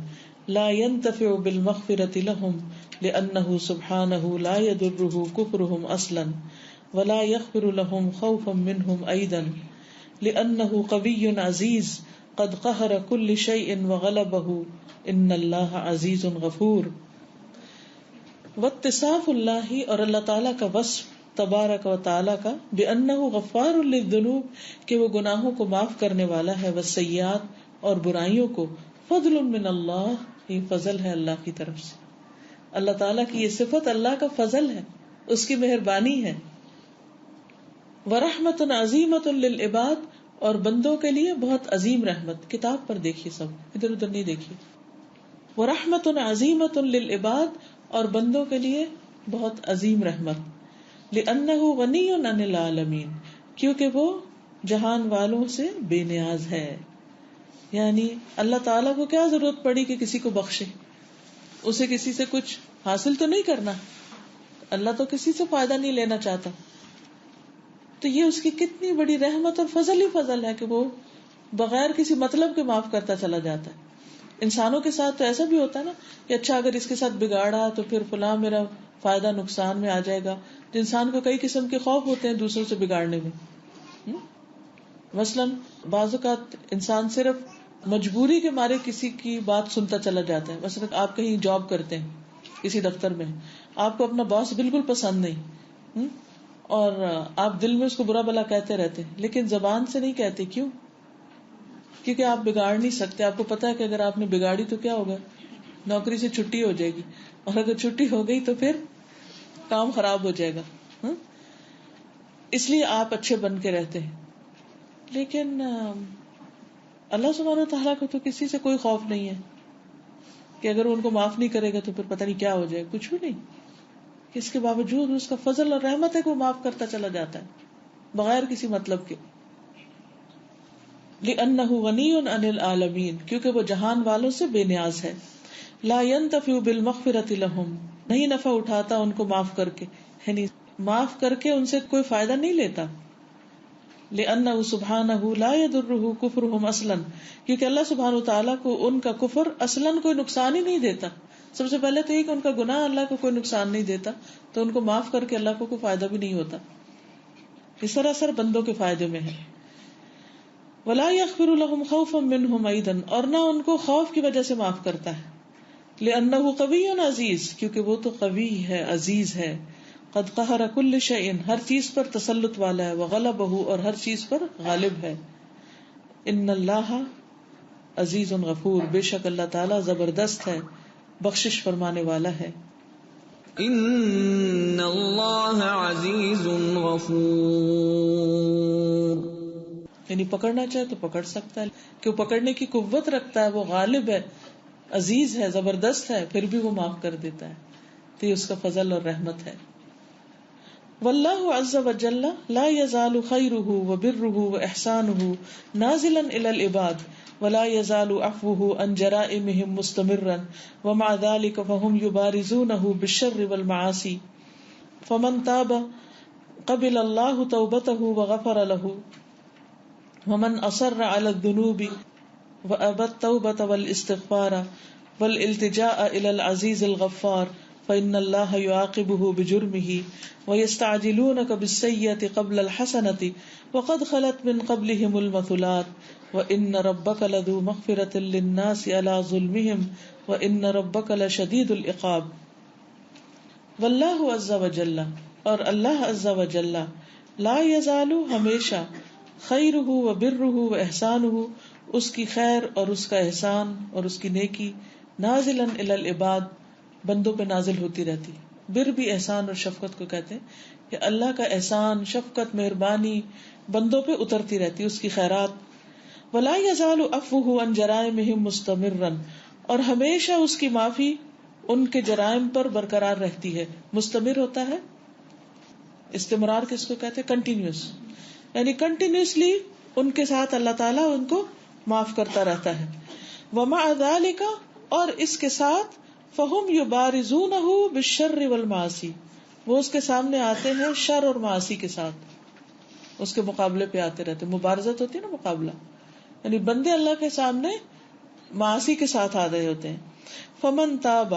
لا ينتفع بالمغفرۃ لهم لأنہ سبحانہ لا يضرہ کفرهم اصلا ولا يغفر لهم خوفا منهم ایضا لأنہ قوی عزیز قد قہر کل شیء وغلبہ ان اللہ عزیز غفور. واتصاف اللہ، اور اللہ تعالیٰ کا وصف تبارک و تعالیٰ کا بأنہ غفار للذنوب، کہ وہ گناہوں کو معاف کرنے والا ہے، والسیئات، اور برائیوں کو، فضل من اللہ، یہ فضل ہے اللہ کی طرف سے. اللہ تعالیٰ کی یہ صفت اللہ کا فضل ہے، اس کی مہربانی ہے. ورحمت عظیمۃ للعباد، اور بندوں کے لیے بہت عظیم رحمت. کتاب پر دیکھیے، سب ادھر ادھر نہیں دیکھیے. ورحمت عظیمۃ للعباد، اور بندوں کے لیے بہت عظیم رحمت. لأنہ غنی عن العالمین، کیونکہ وہ جہان والوں سے بے نیاز ہے. یعنی اللہ تعالیٰ کو کیا ضرورت پڑی کہ کسی کو بخشے؟ اسے کسی سے کچھ حاصل تو نہیں کرنا، اللہ تو کسی سے فائدہ نہیں لینا چاہتا. تو یہ اس کی کتنی بڑی رحمت اور فضل ہی فضل ہے کہ وہ بغیر کسی مطلب کے معاف کرتا چلا جاتا ہے. انسانوں کے ساتھ تو ایسا بھی ہوتا ہے نا کہ اچھا اگر اس کے ساتھ بگاڑا تو پھر فلاں میرا فائدہ نقصان میں آ جائے گا. تو انسان کو کئی قسم کے خوف ہوتے ہیں دوسروں سے بگاڑنے میں. مثلاً بعض اوقات انسان صرف مجبوری کے مارے کسی کی بات سنتا چلا جاتا ہے. مثلاً آپ کہیں جاب کرتے ہیں، کسی دفتر میں، آپ کو اپنا باس بالکل پسند نہیں، اور آپ دل میں اس کو برا بھلا کہتے رہتے ہیں، لیکن زبان سے نہیں کہتے. کیوں؟ کیونکہ آپ بگاڑ نہیں سکتے. آپ کو پتا ہے کہ اگر آپ نے بگاڑی تو کیا ہوگا، نوکری سے چھٹی ہو جائے گی، اور اگر چھٹی ہو گئی تو پھر کام خراب ہو جائے گا. اس لیے آپ اچھے بن کے رہتے ہیں. لیکن اللہ سبحانہ و تعالیٰ کو تو کسی سے کوئی خوف نہیں ہے کہ اگر ان کو معاف نہیں کرے گا تو پھر پتہ نہیں کیا ہو جائے. کچھ بھی نہیں. اس کے باوجود اس کا فضل اور رحمت ہے کہ وہ معاف کرتا چلا جاتا ہے بغیر کسی مطلب کے. لأنه غنی عن العالمین، کیونکہ وہ جہان والوں سے بے نیاز ہے. لا ينتفع بالمغفرۃ لهم، نہیں نفع اٹھاتا ان کو معاف کر کے، یعنی معاف کر کے ان سے کوئی فائدہ نہیں لیتا. لأنه سبحانہ لا يضره كفرهم اصلا، کیونکہ اللہ سبحانہ تعالیٰ کو ان کا کفر اصلا کوئی نقصان ہی نہیں دیتا. سب سے پہلے تو یہ کہ ان کا گناہ اللہ کو کوئی نقصان نہیں دیتا، تو ان کو معاف کر کے اللہ کو کوئی فائدہ بھی نہیں ہوتا. یہ سراسر بندوں کے فائدے میں ہے. ولا يغفر لهم خوفا منهم ايضا، اور نہ ان کو خوف کی وجہ سے معاف کرتا ہے. لأنه قوی عزیز، کیونکہ وہ تو قوی ہے، عزیز ہے. قد قہر کل شیء، ہر چیز پر تسلط والا ہے. وغلبہ، اور ہر چیز پر غالب ہے. ان اللہ عزیز غفور، بے شک اللہ تعالی زبردست ہے، بخشش فرمانے والا ہے. ان اللہ عزیز غفور، یعنی پکڑنا چاہے تو پکڑ سکتا ہے، کہ وہ پکڑنے کی قوت رکھتا ہے، وہ غالب ہے، عزیز ہے، زبردست ہے، پھر بھی وہ معاف کر دیتا ہے. تو یہ اس کا فضل اور رحمت ہے. واللہ عز وجل لا يزال خیرہ وبرہ واحسانہ نازلا الی العباد، ولا يزال عفوہ عن جرائمہم مستمرا، ومع ذلك فهم یبارزونہ بالشر والمعاصی. فمن تاب قبل اللہ توبتہ وغفر له، ومن اصر على الذنوب وابى التوبة والاستغفار والالتجاء الى العزيز الغفار فإن الله يعاقبه بجرمه ويستعجلونك بالسيئة قبل الحسنة وقد خلت من قبلهم المثلات وإن ربك لذو مغفرة للناس على ظلمهم وإن ربك لشديد العقاب. والله عز وجل، اور اللہ عز وجل، لا يزال، ہمیشہ، خیرہ وبرہ واحسانہ، اس کی خیر اور اس کا احسان اور اس کی نیکی، نازلا الی العباد، بندوں پہ نازل ہوتی رہتی. بر بھی احسان اور شفقت کو کہتے ہیں، کہ اللہ کا احسان، شفقت، مہربانی بندوں پہ اترتی رہتی، اس کی خیرات. ولا یزال عفوہ عن جرائمہم مستمرا، اور ہمیشہ اس کی معافی ان کے جرائم پر برقرار رہتی ہے. مستمر ہوتا ہے، استمرار کس کو کہتے ہیں؟ کنٹینیوس، یعنی کنٹینیوسلی ان کے ساتھ اللہ تعالیٰ ان کو معاف کرتا رہتا ہے. ومع ذلک، اور اس کے ساتھ، فہم یبارزونہ بالشر والمعاصی، وہ اس کے سامنے آتے ہیں شر اور معاصی کے ساتھ، اس کے مقابلے پہ آتے رہتے. مبارزت ہوتی ہے نا، مقابلہ، یعنی بندے اللہ کے سامنے معاصی کے ساتھ آ رہے ہوتے ہیں. فمن تاب،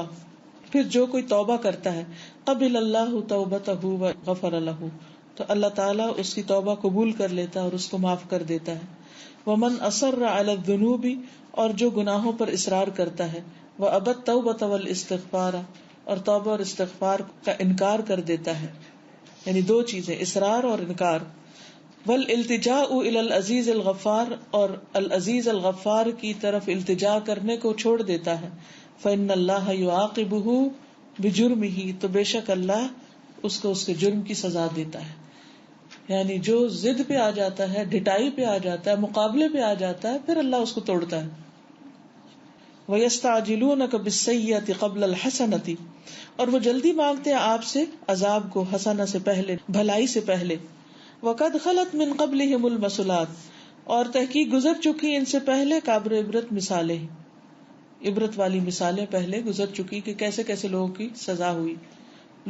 پھر جو کوئی توبہ کرتا ہے، قبل اللہ توبتہ وغفر لہ، تو اللہ تعالیٰ اس کی توبہ قبول کر لیتا ہے اور اس کو معاف کر دیتا ہے. ومن اصر علی الذنوب، اور جو گناہوں پر اصرار کرتا ہے، وابى التوبۃ والاستغفار، اور توبہ اور استغفار کا انکار کر دیتا ہے، یعنی دو چیزیں، اصرار اور انکار، والالتجاء الی العزیز الغفار، اور العزیز الغفار کی طرف التجا کرنے کو چھوڑ دیتا ہے، فإن اللہ یعاقبہ بجرمہ، تو بے شک اللہ اس کو اس کے جرم کی سزا دیتا ہے. یعنی جو ضد پہ آ جاتا ہے، ڈٹائی پہ آ جاتا ہے، مقابلے پہ آ جاتا ہے، پھر اللہ اس کو توڑتا ہے. وَيَسْتَعْجِلُونَكَ بِالسَّيِّئَةِ قَبْلَ الْحَسَنَةِ، اور وہ جلدی مانگتے ہیں آپ سے عذاب کو حسنہ سے پہلے، بھلائی سے پہلے. وَقَدْ خَلَتْ مِن قَبْلِهِمُ الْمَثُلَاتُ، اور تحقیق گزر چکی ان سے پہلے قابل عبرت مثالیں، عبرت والی مثالیں پہلے گزر چکی کہ کیسے کیسے لوگوں کی سزا ہوئی،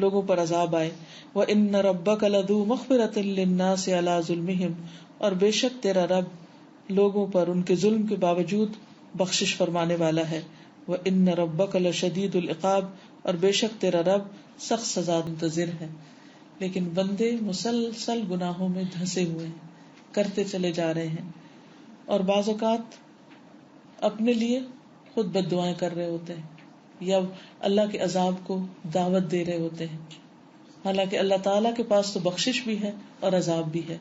لوگوں پر عذاب آئے. وَإِنَّ رَبَّكَ لَذُو مَغْفِرَةٍ لِلنَّاسِ عَلَى ظُلْمِهِمْ، اور بے شک تیرا رب لوگوں پر ان کے ظلم کے باوجود بخشش فرمانے والا ہے. وَإِنَّ رَبَّكَ لَشَدِيدُ الْعِقَابِ، اور بے شک تیرا رب سخت سزا منتظر ہے. لیکن بندے مسلسل گناہوں میں دھنسے ہوئے ہیں، کرتے چلے جا رہے ہیں، اور بعض اوقات اپنے لیے خود بد دعائیں کر رہے ہوتے ہیں یا اللہ کے عذاب کو دعوت دے رہے ہوتے ہیں، حالانکہ اللہ تعالیٰ کے پاس تو بخشش بھی ہے اور عذاب بھی ہے.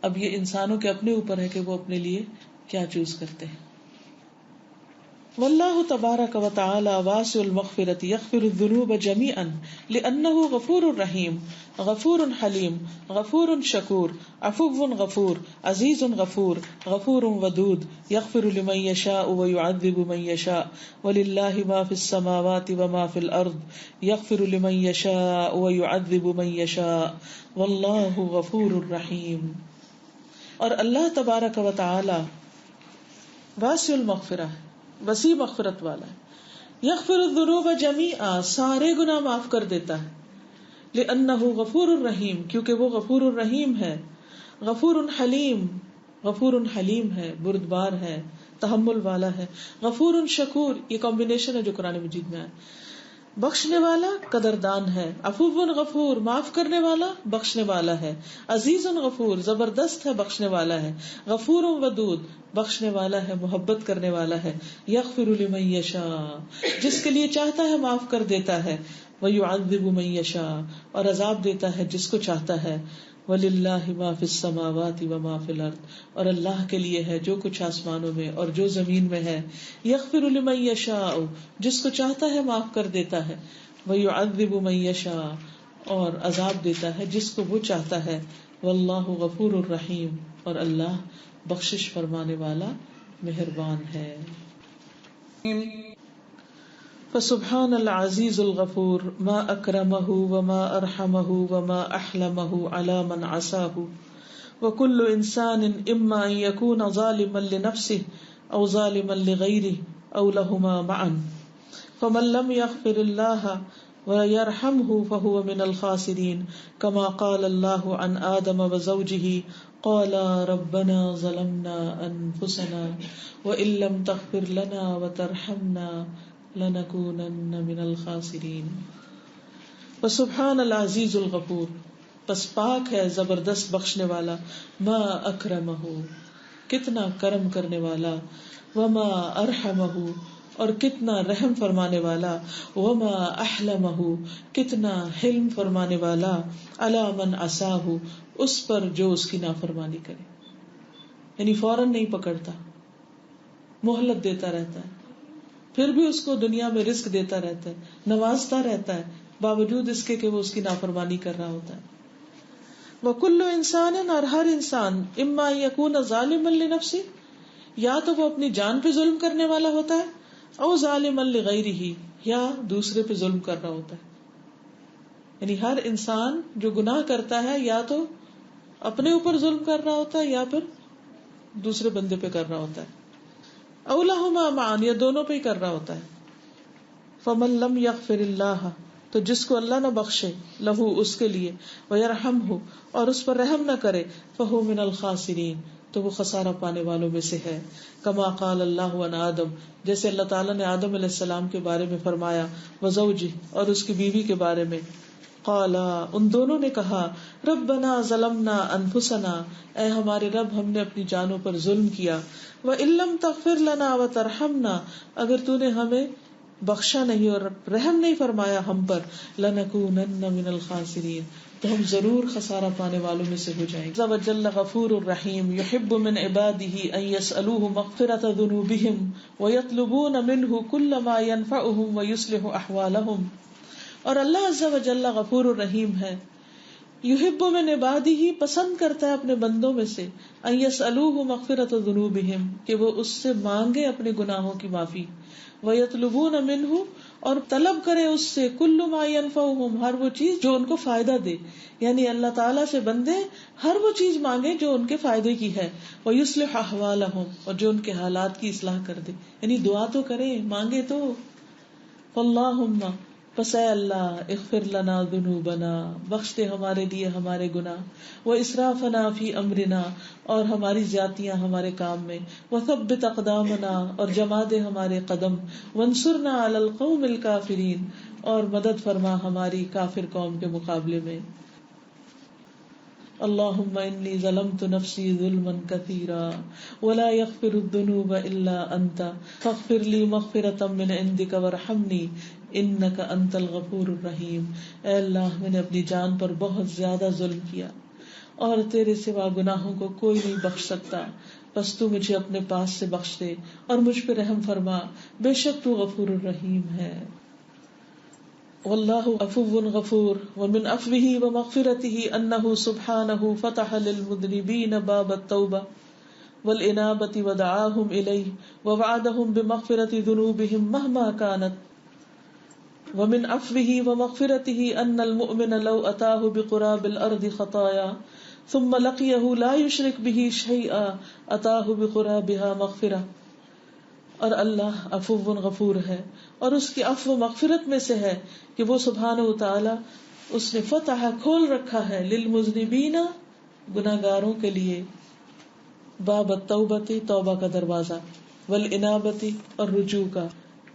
اب یہ انسانوں کے اپنے اوپر ہے کہ وہ اپنے لیے کیا چوز کرتے ہیں. واللہ تبارک و تعالی واسع المغفرۃ یغفر الذنوب جميعا لأنه غفور رحیم غفور حلیم غفور شکور عفو غفور عزیز غفور غفور ودود یغفر لمن یشاء ویعذب من یشاء وللہ ما فی السماوات وما فی الارض یغفر لمن یشاء ویعذب من یشاء واللہ غفور رحیم. اور اللہ تبارک و تعالی واسع المغفرہ، وسیع مغفرت والا ہے. یغفر الذنوب جمیعا، سارے گناہ معاف کر دیتا ہے. لأنہ غفور الرحیم، کیونکہ وہ غفور الرحیم ہے. غفور حلیم، غفور حلیم ہے، بردبار ہے، تحمل والا ہے. غفور شکور، یہ کمبینیشن ہے جو قرآن مجید میں ہے. بخشنے والا، قدردان ہے. عفو غفور، معاف کرنے والا، بخشنے والا ہے. عزیز غفور، زبردست ہے، بخشنے والا ہے. غفور ودود، بخشنے والا ہے، محبت کرنے والا ہے. یغفر لمن یشاء، جس کے لیے چاہتا ہے معاف کر دیتا ہے. ویعذب من یشاء، اور عذاب دیتا ہے جس کو چاہتا ہے. وللہ ما فی السماوات وما فی الارض، اور اللہ کے لیے ہے جو کچھ آسمانوں میں اور جو زمین میں ہے. یغفر لمن یشاء، جس کو چاہتا ہے معاف کر دیتا ہے. ویعذب من یشاء، اور عذاب دیتا ہے جس کو وہ چاہتا ہے. واللہ غفور الرحیم، اور اللہ بخشش فرمانے والا مہربان ہے. فسبحان العزیز الغفور ما اکرمہ وما ارحمہ وما احلمہ علی من عصاہ. وکل انسان اما ان یکون ظالما لنفسه او ظالما لغیرہ او لہما معا. فمن لم یغفر اللہ ویرحمہ فہو من الخاسرین. کما قال اللہ عن آدم وزوجہ قالا ربنا ظلمنا انفسنا وان لم تغفر لنا وترحمنا لنکونن من الخاسرین. وسبحان العزیز الغفور، پس پاک ہے زبردست بخشنے والا. ما اکرمہ، کتنا کرم کرنے والا. وما ارحمہ، اور کتنا رحم فرمانے والا. وما احلمہ، کتنا حلم فرمانے والا. علی من عصاہ، اس پر جو اس کی نافرمانی کرے. یعنی فوراً نہیں پکڑتا، مہلت دیتا رہتا ہے، پھر بھی اس کو دنیا میں رزق دیتا رہتا ہے، نوازتا رہتا ہے، باوجود اس کے کہ وہ اس کی نافرمانی کر رہا ہوتا ہے. وَكُلُّ إِنسَانٍ، اور ہر انسان، اما يكون ظالما لنفسه، یا تو وہ اپنی جان پہ ظلم کرنے والا ہوتا ہے، او ظالما لغیرہ، یا دوسرے پہ ظلم کر رہا ہوتا ہے. یعنی ہر انسان جو گناہ کرتا ہے یا تو اپنے اوپر ظلم کر رہا ہوتا ہے یا پھر دوسرے بندے پہ کر رہا ہوتا ہے. او لہما معا، یا دونوں پہ ہی کر رہا ہوتا ہے. فمن لم یغفر اللہ، تو جس کو اللہ نہ بخشے، لہو اس کے لیے، ویرحمہ، اور اس پر رحم نہ کرے، فہو من الخاسرین، تو وہ خسارہ پانے والوں میں سے ہے. کما قال اللہ عن آدم، جیسے اللہ تعالیٰ نے آدم علیہ السلام کے بارے میں فرمایا، وزوجہ، اور اس کی بیوی کے بارے میں، قالا ان دونوں نے کہا ربنا ظلمنا انفسنا اے ہمارے رب ہم نے اپنی جانوں پر ظلم کیا وَإِن لَّمْ تَغْفِرْ لَنَا وَتَرْحَمْنَا اگر تو نے ہمیں بخشا نہیں اور رحم نہیں فرمایا ہم پر لَنَكُونَنَّ مِنَ الْخَاسِرِينَ تو ہم ضرور خسارہ پانے والوں میں سے ہو جائیں گے. عز وجل غفور الرحیم یحب من عباده ان يسألوه مغفرة ذنوبهم ويطلبون منه كل ما ينفعهم ويصلح احوالهم. اور اللہ عز وجل غفور الرحیم ہے. یحب من عباده پسند کرتا ہے اپنے بندوں میں سے ان يسألوه مغفرة ذنوبهم کہ وہ اس سے مانگے اپنے گناہوں کی معافی. ويطلبون منه اور طلب کرے اس سے کل ما ينفعهم ہر وہ چیز جو ان کو فائدہ دے. یعنی اللہ تعالیٰ سے بندے ہر وہ چیز مانگے جو ان کے فائدے کی ہے. ويصلح احوالهم اور جو ان کے حالات کی اصلاح کر دے. یعنی دعا تو کرے مانگے تو. فاللہم پس اے اللہ اغفر لنا ذنوبنا بخش دے ہمارے لیے ہمارے گناہ واسرافنا فی امرنا اور ہماری زیادتیاں ہمارے کام میں وثبت اقدامنا اور جما دے ہمارے قدم وانصرنا علی القوم الکافرین اور مدد فرما ہماری کافر قوم کے مقابلے میں. اللہم انی ظلمت نفسی ظلما کثیرا ولا یغفر الذنوب الا انت فاغفر لی مغفرۃ من عندک وارحمنی انک انت الغفور الرحیم. اے اللہ میں نے اپنی جان پر بہت زیادہ ظلم کیا اور تیرے سوا گناہوں کو کوئی نہیں بخش سکتا بس تو مجھے اپنے پاس سے بخش دے اور مجھ پہ رحم فرما بے شک تو غفور الرحیم ہے. واللہ عفو غفور ومن عفوہ ومغفرتہ انہ سبحانہ فتح للمذنبین باب التوبہ والانابۃ ودعاہم الیہ ووعدہم بمغفرۃ ذنوبہم مہما کانت. ومن عفوہ ومغفرتہ ان المؤمن لو اتاہ بقراب الارض خطایا ثم لقیہ لا یشرک بہ شیئا اتاہ بقرابہا مغفرہ. اور اللہ عفو غفور ہے اور اس کی عفو و مغفرت میں سے ہے کہ وہ سبحانہ و تعالی اس نے فتح کھول رکھا ہے للمذنبین گناہگاروں کے لیے باب التوبۃ توبہ کا دروازہ والانابۃ اور رجوع کا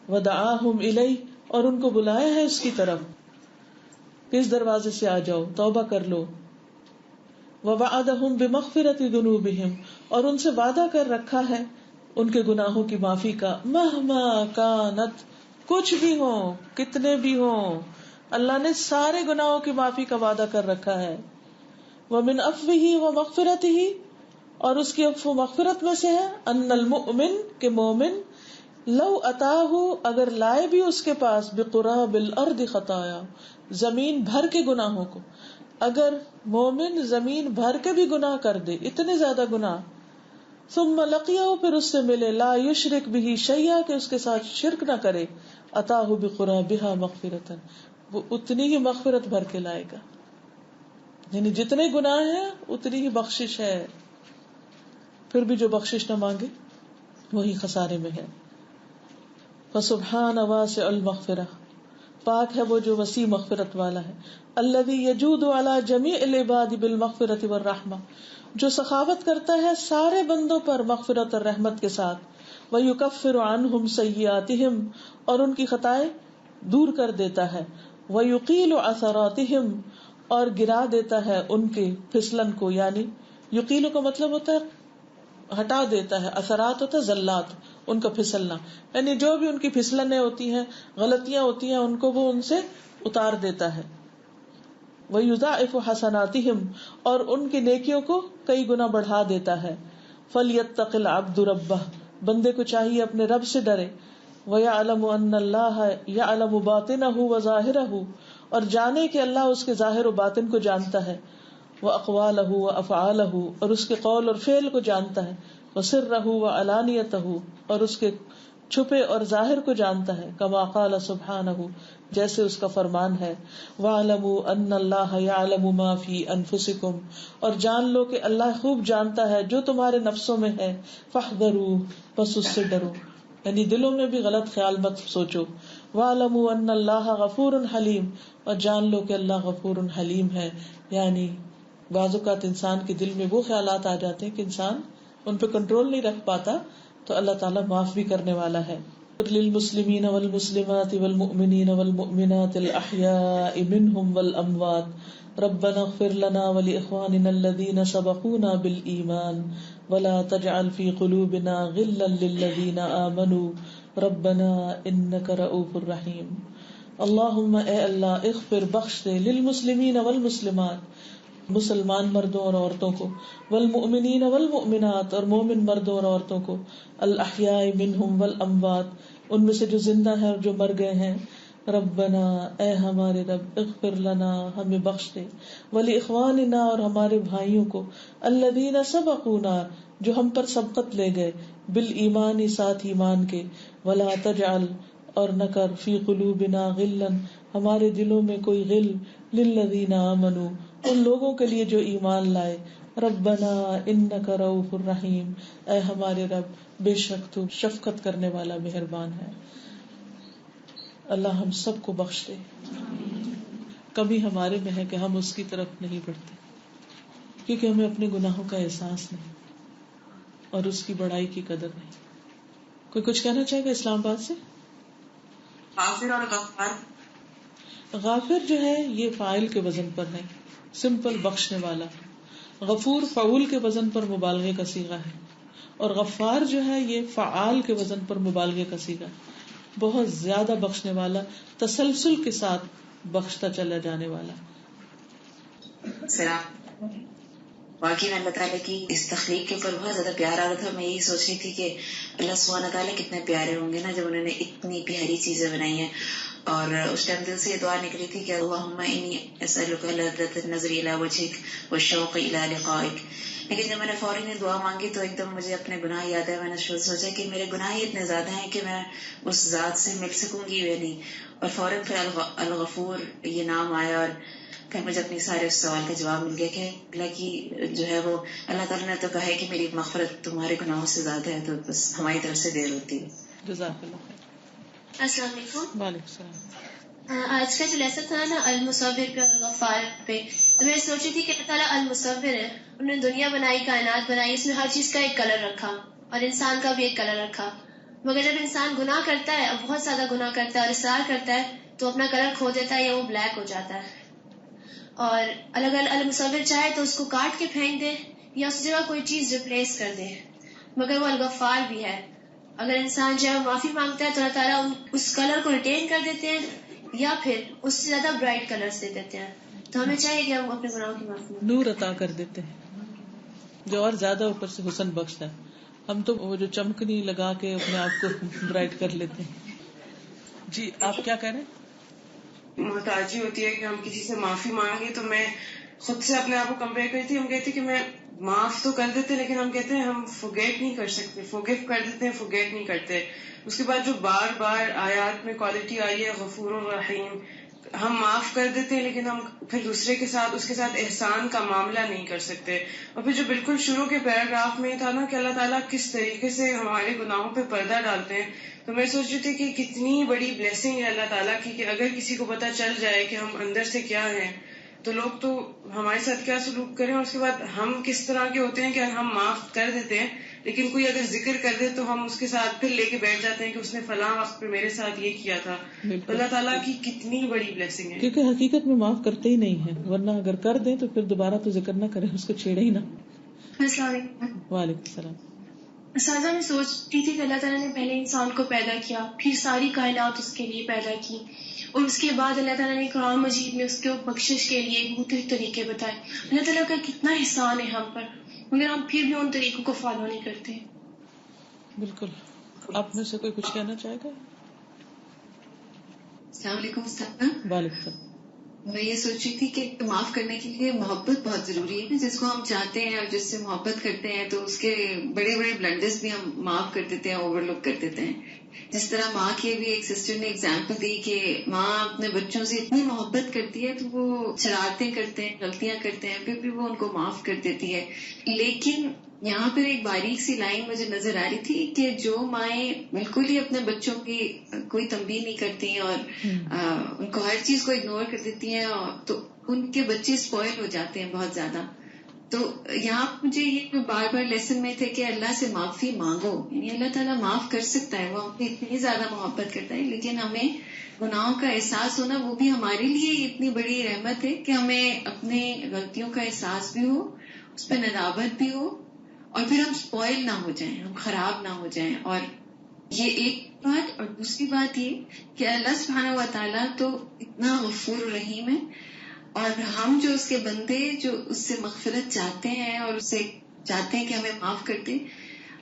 ودعاہم الیہ اور ان کو بلایا ہے اس کی طرف کس دروازے سے آ جاؤ توبہ کر لو. ووعدہم بمغفرۃ ذنوبہم اور ان سے وعدہ کر رکھا ہے ان کے گناہوں کی معافی کا مہما کانت کچھ بھی ہو کتنے بھی ہوں اللہ نے سارے گناہوں کی معافی کا وعدہ کر رکھا ہے. ومن عفوہ ومغفرتہ اور اس کی عفو مغفرت میں سے ہے ان المؤمن کے مومن لو اتاہ اگر لائے بھی اس کے پاس بقراب الارض خطایا زمین بھر کے گناہوں کو اگر مومن زمین بھر کے بھی گناہ کر دے اتنے زیادہ گناہ ثم لقیہ پھر اس سے ملے لا یشرک بہ شیئا کہ اس کے ساتھ شرک نہ کرے اتاہ بقرابہا مغفرۃ وہ اتنی ہی مغفرت بھر کے لائے گا. یعنی جتنے گناہ ہیں اتنی ہی بخشش ہے پھر بھی جو بخشش نہ مانگے وہی خسارے میں ہے. فسبحان واسع المغفرہ پاک ہے وہ جو وسیع مغفرت والا ہے. الذی یجود علی جمیع العباد بالمغفرۃ والرحمہ جو سخاوت کرتا ہے سارے بندوں پر مغفرت اور رحمت کے ساتھ. وَيُكَفِّرُ عَنْهُمْ سَيِّئَاتِهِمْ اور ان کی خطائیں دور کر دیتا ہے. وَيُقِيلُ عَثَرَاتِهِمْ اور گرا دیتا ہے ان کے پھسلن کو. یعنی یقیلو کا مطلب ہوتا ہے ہٹا دیتا ہے, اثرات ہوتا ہے زلات ان کا پھسلنا, یعنی جو بھی ان کی پھسلنیں ہوتی ہیں غلطیاں ہوتی ہیں ان کو وہ ان سے اتار دیتا ہے. وَيُضَاعِفُ حَسَنَاتِهِمْ اور ان کی نیکیوں کو کئی گنا بڑھا دیتا ہے. فَلْيَتَّقِ الْعَبْدُ رَبَّهُ بندے کو چاہیے اپنے رب سے ڈرے. وَيَعْلَمُ أَنَّ اللَّهَ يَعْلَمُ بَاطِنَهُ وَظَاهِرَهُ اور جانے کہ اللہ اس کے ظاہر و باطن کو جانتا ہے. وَأَقْوَالَهُ وَأَفْعَالَهُ اور اس کے قول اور فعل کو جانتا ہے. وَسِرَّهُ وَعَلَانِيَتَهُ اور اس کے چھپے اور ظاہر کو جانتا ہے. کما قال سبحانہ جیسے اس کا فرمان ہے. وَاعْلَمُوا أَنَّ اللَّهَ يَعْلَمُ مَا فِي أَنفُسِكُمْ اور جان لو کہ اللہ خوب جانتا ہے جو تمہارے نفسوں میں ہے. فَاحْذَرُوا بس اس سے ڈرو, یعنی دلوں میں بھی غلط خیال مت سوچو. وَاعْلَمُوا أَنَّ اللَّهَ غَفُورٌ حَلِيمٌ اور جان لو کہ اللہ غفور حلیم ہے. یعنی بعض اوقات انسان کے دل میں وہ خیالات آ جاتے ہیں کہ انسان ان پہ کنٹرول نہیں رکھ پاتا, تو اللہ تعالیٰ معاف بھی کرنے والا ہے. للمسلمین والمسلمات والمؤمنین والمؤمنات الاحیاء منهم والاموات ربنا اغفر لنا ولاخواننا الذین سبقونا بالایمان ولا تجعل في قلوبنا غلا للذین آمنوا ربنا انک رؤوف رحیم. اللہم اے اللہ اغفر بخش دے للمسلمین والمسلمات مسلمان مردوں اور عورتوں کو، والمؤمنین والمؤمنات اور مومن مردوں اور عورتوں کو، الاحیاء منہم والاموات ان میں سے جو زندہ ہیں اور جو مر گئے ہیں. ربنا اے ہمارے رب اغفر لنا ہمیں بخش دے، ولاخواننا اور ہمارے بھائیوں کو، الذین سبقونا جو ہم پر سبقت لے گئے، بالایمان ساتھ ایمان کے، ولا تجعل اور نہ کر فی قلوبنا غلا ہمارے دلوں میں کوئی غل، للذین آمنوا ان لوگوں کے لیے جو ایمان لائے. ربنا انک رؤوف الرحیم اے ہمارے رب بے شک تو شفقت کرنے والا مہربان ہے. اللہ ہم سب کو بخش دے. کبھی ہمارے میں ہے کہ ہم اس کی طرف نہیں بڑھتے کیونکہ ہمیں اپنے گناہوں کا احساس نہیں اور اس کی بڑائی کی قدر نہیں. کوئی کچھ کہنا چاہے گا اسلام آباد سے؟ غافر اور غفار. غافر جو ہے یہ فاعل کے وزن پر ہے، سمپل بخشنے والا. غفور فعول کے وزن پر مبالغے کا صیغہ ہے، اور غفار جو ہے یہ فعال کے وزن پر مبالغے کا صیغہ ہے. بہت زیادہ بخشنے والا، تسلسل کے ساتھ بخشتا چلا جانے والا. واقعی میں اللہ تعالیٰ کی اس تخلیق کے اوپر بہت زیادہ پیار آ رہا تھا. میں یہی سوچ رہی تھی کہ اللہ سبحانہ تعالیٰ کتنے پیارے ہوں گے نا جب انہوں نے اتنی پیاری چیزیں بنائی ہیں. اور اس ٹائم دل سے یہ دعا نکلی تھی کہ اللہم انی اسألک لذۃ النظر الی وجہک والشوق الی لقائک. لیکن جب میں نے فوراً یہ دعا مانگی تو ایک دم مجھے اپنے گناہ یاد ہے. میں نے سوچا کہ میرے گناہ ہی اتنے زیادہ ہیں کہ میں اس ذات سے مل سکوں گی یا نہیں. اور فوراً پھر الغفور یہ نام آیا اور پھر مجھے اپنی سارے اس سوال کا جواب مل گیا کہ اللہ کی جو ہے وہ اللہ تعالیٰ نے تو کہا ہے کہ میری مغفرت تمہارے گناہوں سے زیادہ ہے، تو بس ہماری طرف سے دیر ہوتی ہے. جزاک اللہ خیر. السلام علیکم. وعلیکم السلام. آج کا جو لیسن تھا نا المصور پہ غفار پہ، تو میں سوچی تھی کہ اللہ تعالیٰ المصور ہے، انہوں نے دنیا بنائی، کائنات بنائی، اس میں ہر چیز کا ایک کلر رکھا اور انسان کا بھی ایک کلر رکھا. مگر جب انسان گناہ کرتا ہے، بہت زیادہ گناہ کرتا ہے اور اصرار کرتا ہے تو اپنا کلر کھو دیتا ہے یا وہ بلیک ہو جاتا ہے. اور الگ المصور چاہے تو اس کو کاٹ کے پھینک دے یا اس جگہ کوئی چیز ریپلیس کر دے. مگر وہ الغفار بھی ہے، اگر انسان جو ہے معافی مانگتا ہے تو اللہ تعالیٰ اس کلر کو ریٹین کر دیتے ہیں یا پھر اس سے زیادہ برائٹ کلرز دے دیتے ہیں. تو ہمیں چاہیے کہ ہم اپنے گناہوں کی معافی مانگیں. نور عطا کر دیتے ہیں جو اور زیادہ اوپر سے حسن بخشتا ہے. ہم تو وہ جو چمکنی لگا کے اپنے آپ کو برائٹ کر لیتے ہیں. جی آپ کیا کہہ رہے ہیں؟ محتاجی ہوتی ہے کہ ہم کسی سے معافی مانگیں تو میں خود سے اپنے آپ کو کمپیئر کرتی ہوں. ہم کہتے کہ میں معاف تو کر دیتے لیکن ہم کہتے ہیں ہم فورگیٹ نہیں کر سکتے. فورگیو کر دیتے ہیں، فورگیٹ نہیں کرتے. اس کے بعد جو بار بار آیات میں کوالٹی آئی ہے غفور الرحیم، ہم معاف کر دیتے ہیں لیکن ہم پھر دوسرے کے ساتھ اس کے ساتھ احسان کا معاملہ نہیں کر سکتے. اور پھر جو بالکل شروع کے پیراگراف میں تھا نا کہ اللہ تعالیٰ کس طریقے سے ہمارے گناہوں پہ پردہ ڈالتے ہیں، تو میں سوچ رہی تھی کہ کتنی بڑی بلیسنگ ہے اللہ تعالیٰ کی کہ اگر کسی کو پتہ چل جائے کہ ہم اندر سے کیا ہیں تو لوگ تو ہمارے ساتھ کیا سلوک کریں. اور اس کے بعد ہم کس طرح کے ہوتے ہیں کہ ہم معاف کر دیتے ہیں لیکن کوئی اگر ذکر کر دے تو ہم اس کے ساتھ پھر لے کے بیٹھ جاتے ہیں کہ اس نے فلاں وقت پہ میرے ساتھ یہ کیا تھا. اللہ تعالیٰ کی کتنی بڑی بلیسنگ ہے، کیونکہ حقیقت میں معاف کرتے ہی نہیں ہیں، ورنہ اگر کر دیں تو پھر دوبارہ تو ذکر نہ کریں، اس کو چھیڑے ہی نہ. السلام علیکم. وعلیکم السلام. سازا میں سوچتی تھی کہ اللہ تعالیٰ نے پہلے انسان کو پیدا کیا، پھر ساری کائنات اس کے لیے پیدا کی، اور اس کے بعد اللہ تعالیٰ نے قرآن مجید میں اس کے بخشش کے لیے مختلف طریقے بتائے. اللہ تعالیٰ کا کتنا احسان ہے ہم پر، مگر ہم پھر بھی ان طریقوں کو فالو نہیں کرتے. بالکل. آپ میں سے کوئی کچھ کہنا چاہے گا؟ السلام علیکم. وعلیکم السلام. میں یہ سوچ رہی تھی کہ معاف کرنے کے لیے محبت بہت ضروری ہے. جس کو ہم چاہتے ہیں اور جس سے محبت کرتے ہیں تو اس کے بڑے بڑے بلنڈرز بھی ہم معاف کر دیتے ہیں، اوور لک کر دیتے ہیں. جس طرح ماں کی بھی ایک سسٹر نے اگزامپل دی کہ ماں اپنے بچوں سے اتنی محبت کرتی ہے تو وہ شرارتیں کرتے ہیں، غلطیاں کرتے ہیں، پھر بھی وہ ان کو معاف کر دیتی ہے. لیکن یہاں پر ایک باریک سی لائن مجھے نظر آ رہی تھی کہ جو مائیں بالکل ہی اپنے بچوں کی کوئی تنبیہ نہیں کرتی اور ان کو ہر چیز کو اگنور کر دیتی ہیں تو ان کے بچے اسپوائل ہو جاتے ہیں بہت زیادہ. تو یہاں مجھے یہ بار بار لیسن میں تھے کہ اللہ سے معافی مانگو، یعنی اللہ تعالیٰ معاف کر سکتا ہے، وہ ہم سے اتنی زیادہ محبت کرتا ہے، لیکن ہمیں گناہوں کا احساس ہونا وہ بھی ہمارے لیے اتنی بڑی رحمت ہے کہ ہمیں اپنے غلطیوں کا احساس بھی ہو، اس پہ ندامت بھی ہو، اور پھر ہم سپوائل نہ ہو جائیں، ہم خراب نہ ہو جائیں. اور یہ ایک بات. اور دوسری بات یہ کہ اللہ سبحانہ و تعالیٰ تو اتنا غفور رحیم ہے، اور ہم جو اس کے بندے جو اس سے مغفرت چاہتے ہیں اور اس سے چاہتے ہیں کہ ہمیں معاف کر دے،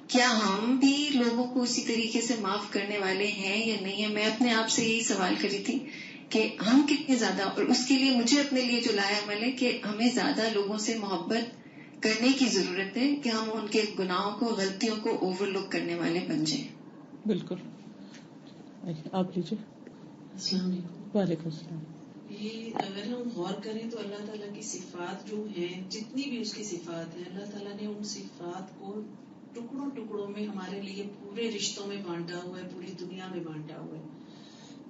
کیا ہم بھی لوگوں کو اسی طریقے سے معاف کرنے والے ہیں یا نہیں ہیں؟ میں اپنے آپ سے یہی سوال کر رہی تھی کہ ہم کتنے زیادہ، اور اس کے لیے مجھے اپنے لیے جو لایا عمل ہے کہ ہمیں زیادہ لوگوں سے محبت کرنے کی ضرورت ہے کہ ہم ان کے گناہوں کو، غلطیوں کو اوور لک کرنے والے بن جائیں. بالکل. آپ لیجیے. السلام علیکم. وعلیکم السلام. یہ اگر ہم غور کریں تو اللہ تعالیٰ کی صفات جو ہیں، جتنی بھی اس کی صفات ہیں، اللہ تعالیٰ نے ان صفات کو ٹکڑوں ٹکڑوں میں ہمارے لیے پورے رشتوں میں بانٹا ہوا ہے، پوری دنیا میں بانٹا ہوا ہے.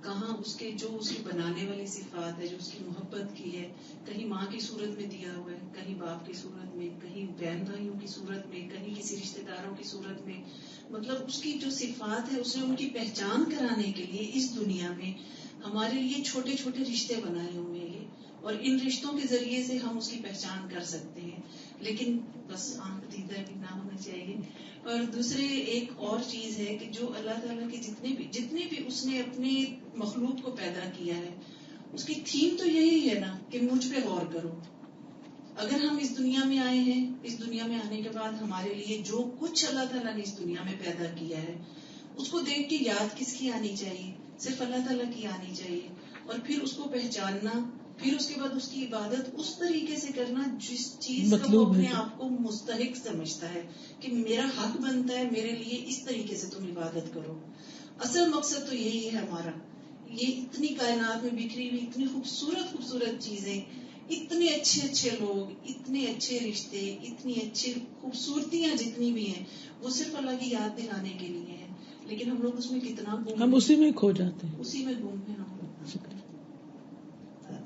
کہاں اس کے جو اس کی بنانے والی صفات ہے، جو اس کی محبت کی ہے، کہیں ماں کی صورت میں دیا ہوا ہے، کہیں باپ کی صورت میں، کہیں بہن بھائیوں کی صورت میں، کہیں کسی رشتہ داروں کی صورت میں. مطلب اس کی جو صفات ہے، اسے ان کی پہچان کرانے کے لیے اس دنیا میں ہمارے لیے چھوٹے چھوٹے رشتے بنائے ہوئے ہیں، اور ان رشتوں کے ذریعے سے ہم اس کی پہچان کر سکتے ہیں. لیکن بس آنکھ دیدہ بھی نہ ہونا چاہیے. اور دوسرے ایک اور چیز ہے کہ جو اللہ تعالیٰ کے جتنے بھی اس نے اپنے مخلوق کو پیدا کیا ہے، اس کی تھیم تو یہی ہے نا کہ مجھ پہ غور کرو. اگر ہم اس دنیا میں آئے ہیں، اس دنیا میں آنے کے بعد ہمارے لیے جو کچھ اللہ تعالیٰ نے اس دنیا میں پیدا کیا ہے، اس کو دیکھ کے یاد کس کی آنی چاہیے؟ صرف اللہ تعالیٰ کی آنی چاہیے. اور پھر اس کو پہچاننا، پھر اس کے بعد اس کی عبادت اس طریقے سے کرنا جس چیز کا وہ اپنے آپ کو مستحق سمجھتا ہے کہ میرا حق بنتا ہے، میرے لیے اس طریقے سے تم عبادت کرو. اصل مقصد تو یہی ہے ہمارا. یہ اتنی کائنات میں بکھری ہوئی اتنی خوبصورت خوبصورت چیزیں، اتنے اچھے اچھے لوگ، اتنے اچھے رشتے، اتنی اچھی خوبصورتیاں جتنی بھی ہیں، وہ صرف اللہ کی یاد دلانے کے لیے ہیں. لیکن ہم لوگ اس میں کتنا گم، ہم اسی میں کھو جاتے ہیں، اسی میں گم ہیں ہم.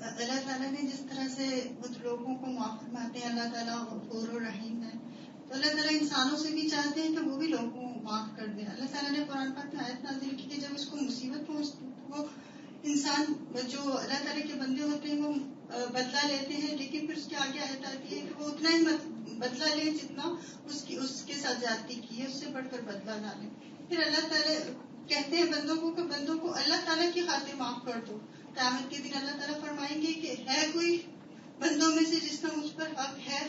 اللہ تعالیٰ نے جس طرح سے خود لوگوں کو معاف فرماتے ہیں، اللہ تعالیٰ غفور و رحیم ہے، تو اللہ تعالیٰ انسانوں سے بھی چاہتے ہیں کہ وہ بھی لوگوں کو معاف کر دیں. اللہ تعالیٰ نے قرآن پاک میں آیت نازل کی کہ جب اس کو مصیبت پہنچتی تو وہ انسان جو اللہ تعالیٰ کے بندے ہوتے ہیں وہ بدلہ لیتے ہیں، لیکن پھر اس کے آگے آیت آتی ہے کہ وہ اتنا ہی بدلہ لیں جتنا اس کے ساتھ زیادتی کی ہے، اس سے بڑھ کر بدلہ نہ لیں. پھر اللہ تعالیٰ کہتے ہیں بندوں کو اللہ تعالیٰ کی خاطر معاف کر دو. قیامت کے دن اللہ تعالیٰ فرمائیں گے کہ ہے کوئی بندوں میں سے جس کا مجھ پر حق ہے؟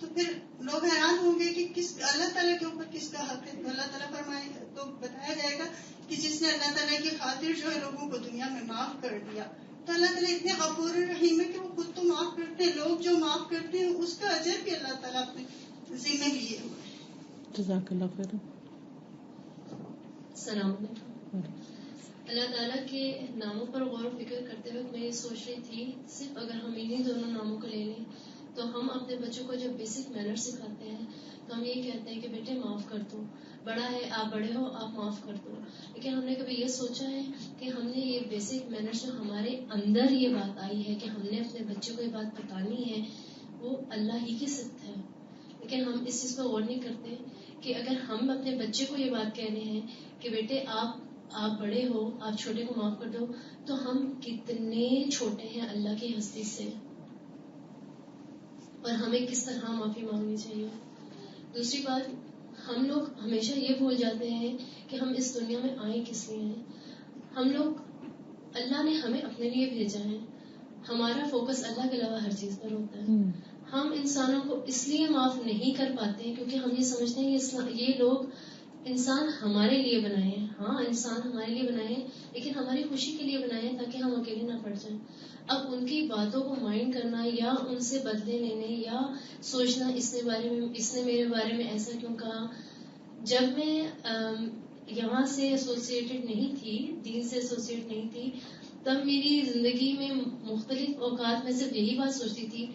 تو پھر لوگ حیران ہوں گے کہ اللہ تعالیٰ کے اوپر کس کا حق ہے. تو اللہ تعالیٰ فرمائے تو بتایا جائے گا کہ جس نے اللہ تعالیٰ کی خاطر جو ہے لوگوں کو دنیا میں معاف کر دیا. تو اللہ تعالیٰ اتنے غفور رحیم ہے کہ وہ خود تو معاف کرتے ہیں، لوگ جو معاف کرتے ہیں اس کا اجر بھی اللہ تعالیٰ اپنے ذمہ لیے ہوئے. جزاک اللہ خیر. السلام علیکم. اللہ تعالیٰ کے ناموں پر غور و فکر کرتے وقت میں یہ سوچ رہی تھی، صرف اگر ہم انہیں دونوں ناموں کو لے لیں تو ہم اپنے بچوں کو جب بیسک مینر سکھاتے ہیں تو ہم یہ کہتے ہیں کہ بیٹے معاف کر دو، بڑا ہے آپ بڑے ہو آپ معاف کر دو. لیکن ہم نے کبھی یہ سوچا ہے کہ ہم نے یہ بیسک مینر جو ہمارے اندر یہ بات آئی ہے کہ ہم نے اپنے بچے کو یہ بات بتانی ہے، وہ اللہ ہی کی صفت ہے. لیکن ہم اس چیز پر غور نہیں کرتے کہ اگر ہم اپنے بچے کو یہ بات کہہ رہے ہیں کہ بیٹے آپ بڑے ہو، آپ چھوٹے کو معاف کر دو، تو ہم کتنے چھوٹے ہیں اللہ کی ہستی سے، اور ہمیں کس طرح معافی مانگنی چاہیے. دوسری بات، ہم لوگ ہمیشہ یہ بھول جاتے ہیں کہ ہم اس دنیا میں آئے کس لیے ہیں. ہم لوگ، اللہ نے ہمیں اپنے لیے بھیجا ہے، ہمارا فوکس اللہ کے علاوہ ہر چیز پر ہوتا ہے. ہم انسانوں کو اس لیے معاف نہیں کر پاتے ہیں کیونکہ ہم یہ سمجھتے ہیں کہ یہ لوگ انسان ہمارے لیے بنائے ہیں. ہاں انسان ہمارے لیے بنائے ہیں، لیکن ہماری خوشی کے لیے بنائے ہیں تاکہ ہم اکیلے نہ پڑ جائیں. اب ان کی باتوں کو مائنڈ کرنا یا ان سے بدلے لینے یا سوچنا اس نے میرے بارے میں ایسا کیوں کہا. جب میں یہاں سے ایسوسیٹڈ نہیں تھی، دین سے ایسوسیٹ نہیں تھی، تب میری زندگی میں مختلف اوقات میں صرف یہی بات سوچتی تھی،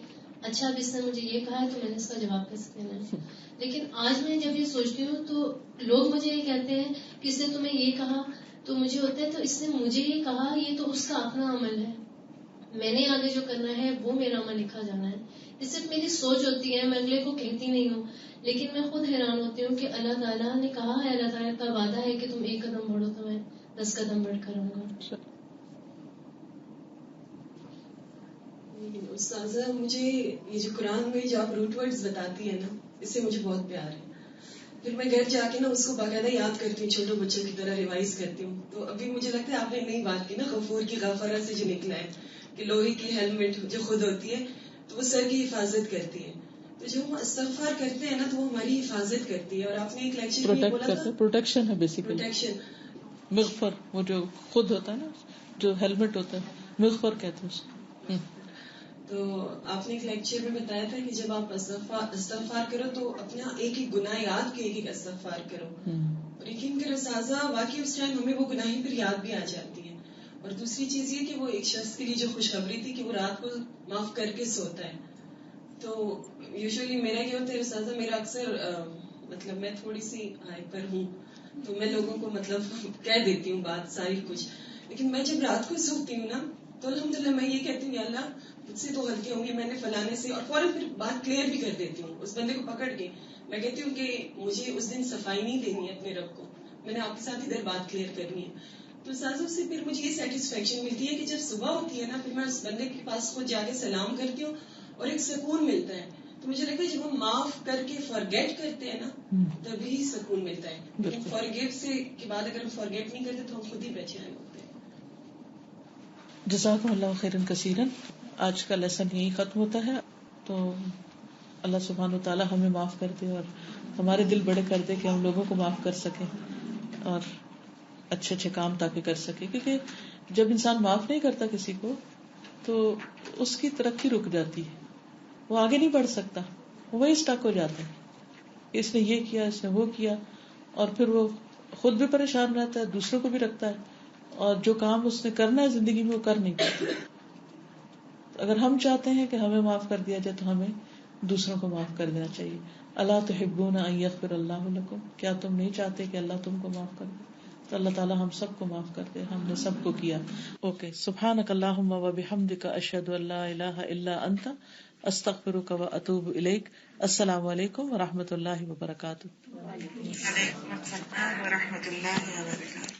اچھا اب اس نے مجھے یہ کہا ہے تو میں نے اس کا جواب کیسے دینا ہے. لیکن آج میں جب یہ سوچتی ہوں تو لوگ مجھے یہ کہتے ہیں کہ اس نے تمہیں یہ کہا، تو مجھے ہوتا ہے تو اس نے مجھے یہ کہا، یہ تو اس کا اپنا عمل ہے، میں نے آگے جو کرنا ہے وہ میرا عمل لکھا جانا ہے. یہ صرف میری سوچ ہوتی ہے, میں اگلے کو کہتی نہیں ہوں, لیکن میں خود حیران ہوتی ہوں کہ اللہ تعالیٰ نے کہا ہے, اللہ تعالیٰ کا وعدہ ہے کہ تم 1 قدم بڑھو تو میں 10 قدم بڑھ کر آؤں گا. استاذہ مجھے یہ جو قرآن میں جو آپ روٹ ورڈز بتاتی ہیں نا, اس سے مجھے بہت پیار ہے. پھر میں گھر جا کے نا اس کو باقاعدہ یاد کرتی ہوں, چھوٹے بچوں کی طرح ریوائز کرتی ہوں. تو ابھی مجھے لگتا ہے آپ نے نئی بات کی نا, غفور کی غفارہ سے جو نکلا ہے کہ لوہے کی ہیلمٹ جو خود ہوتی ہے تو وہ سر کی حفاظت کرتی ہے. تو جو ہم استغفار کرتے ہیں نا تو وہ ہماری حفاظت کرتی ہے. اور آپ نے ایک لیکچر میں بولا تھا پروٹیکشن ہے بیسیکلی, پروٹیکشن. مغفر وہ جو خود ہوتا ہے نا, جو ہیلمٹ ہوتا ہے مغفر کہتے ہیں اس کو. تو آپ نے ایک لیکچر میں بتایا تھا کہ جب آپ استغفار کرو تو اپنا ایک ایک گناہ یاد کے ایک ایک استغفار کرو. اور یقین کرو سازا واقعی اس ٹائم ہمیں وہ گناہیں پھر یاد بھی آ جاتی ہیں. اور دوسری چیز یہ کہ وہ ایک شخص کے لیے جو خوشخبری تھی کہ وہ رات کو معاف کر کے سوتا ہے. تو یوزلی میرا یہ ہوتا ہے سازا, میرا اکثر مطلب میں تھوڑی سی ہائپر ہوں تو میں لوگوں کو مطلب کہہ دیتی ہوں بات ساری کچھ, لیکن میں جب رات کو سوتی ہوں نا تو الحمدللہ میں یہ کہتی ہوں یا اللہ مجھ سے تو غلطی ہوگی, میں نے فلانے سے, اور فوراً پھر بات کلیئر بھی کر دیتی ہوں اس بندے کو پکڑ کے. میں کہتی ہوں کہ مجھے اس دن صفائی نہیں دینی ہے اپنے رب کو, میں نے آپ کے ساتھ ادھر بات کلیئر کرنی ہے. تو سازوں سے پھر مجھے یہ سیٹسفیکشن ملتی ہے کہ جب صبح ہوتی ہے نا پھر میں اس بندے کے پاس خود جا کے سلام کرتی ہوں اور ایک سکون ملتا ہے. تو مجھے لگتا ہے جب ہم معاف کر کے فارگیٹ کرتے ہیں نا تبھی سکون ملتا ہے. لیکن فارگیو سے کے بعد اگر ہم فارگیٹ نہیں کرتے تو ہم خود ہی پریشان ہوتے ہیں. جزاکم اللہ خیرا کثیرا. آج کا لیسن یہی ختم ہوتا ہے. تو اللہ سبحانہ و تعالی ہمیں معاف کر دے اور ہمارے دل بڑے کر دے کہ ہم لوگوں کو معاف کر سکیں اور اچھے اچھے کام تاکہ کر سکے. کیونکہ جب انسان معاف نہیں کرتا کسی کو تو اس کی ترقی رک جاتی ہے, وہ آگے نہیں بڑھ سکتا, وہی اسٹک ہو جاتا ہے. اس نے یہ کیا, اس نے وہ کیا, اور پھر وہ خود بھی پریشان رہتا ہے, دوسروں کو بھی رکھتا ہے, اور جو کام اس نے کرنا ہے زندگی میں وہ کر نہیں پاتا. اگر ہم چاہتے ہیں کہ ہمیں معاف کر دیا جائے تو ہمیں دوسروں کو معاف کر دینا چاہیے. الا تحبون ان یغفر اللہ لکم, کیا تم نہیں چاہتے کہ اللہ تم کو معاف کر دے؟ تو اللہ تعالیٰ ہم سب کو معاف کر دے, ہم نے سب کو کیا. اوکے, سبحانک اللہم و بحمدک, اشہد ان لا الہ الا انت, استغفرک و اتوب الیک. السلام علیکم و رحمۃ اللہ وبرکاتہ. وعلیکم السلام و رحمۃ اللہ وبرکاتہ.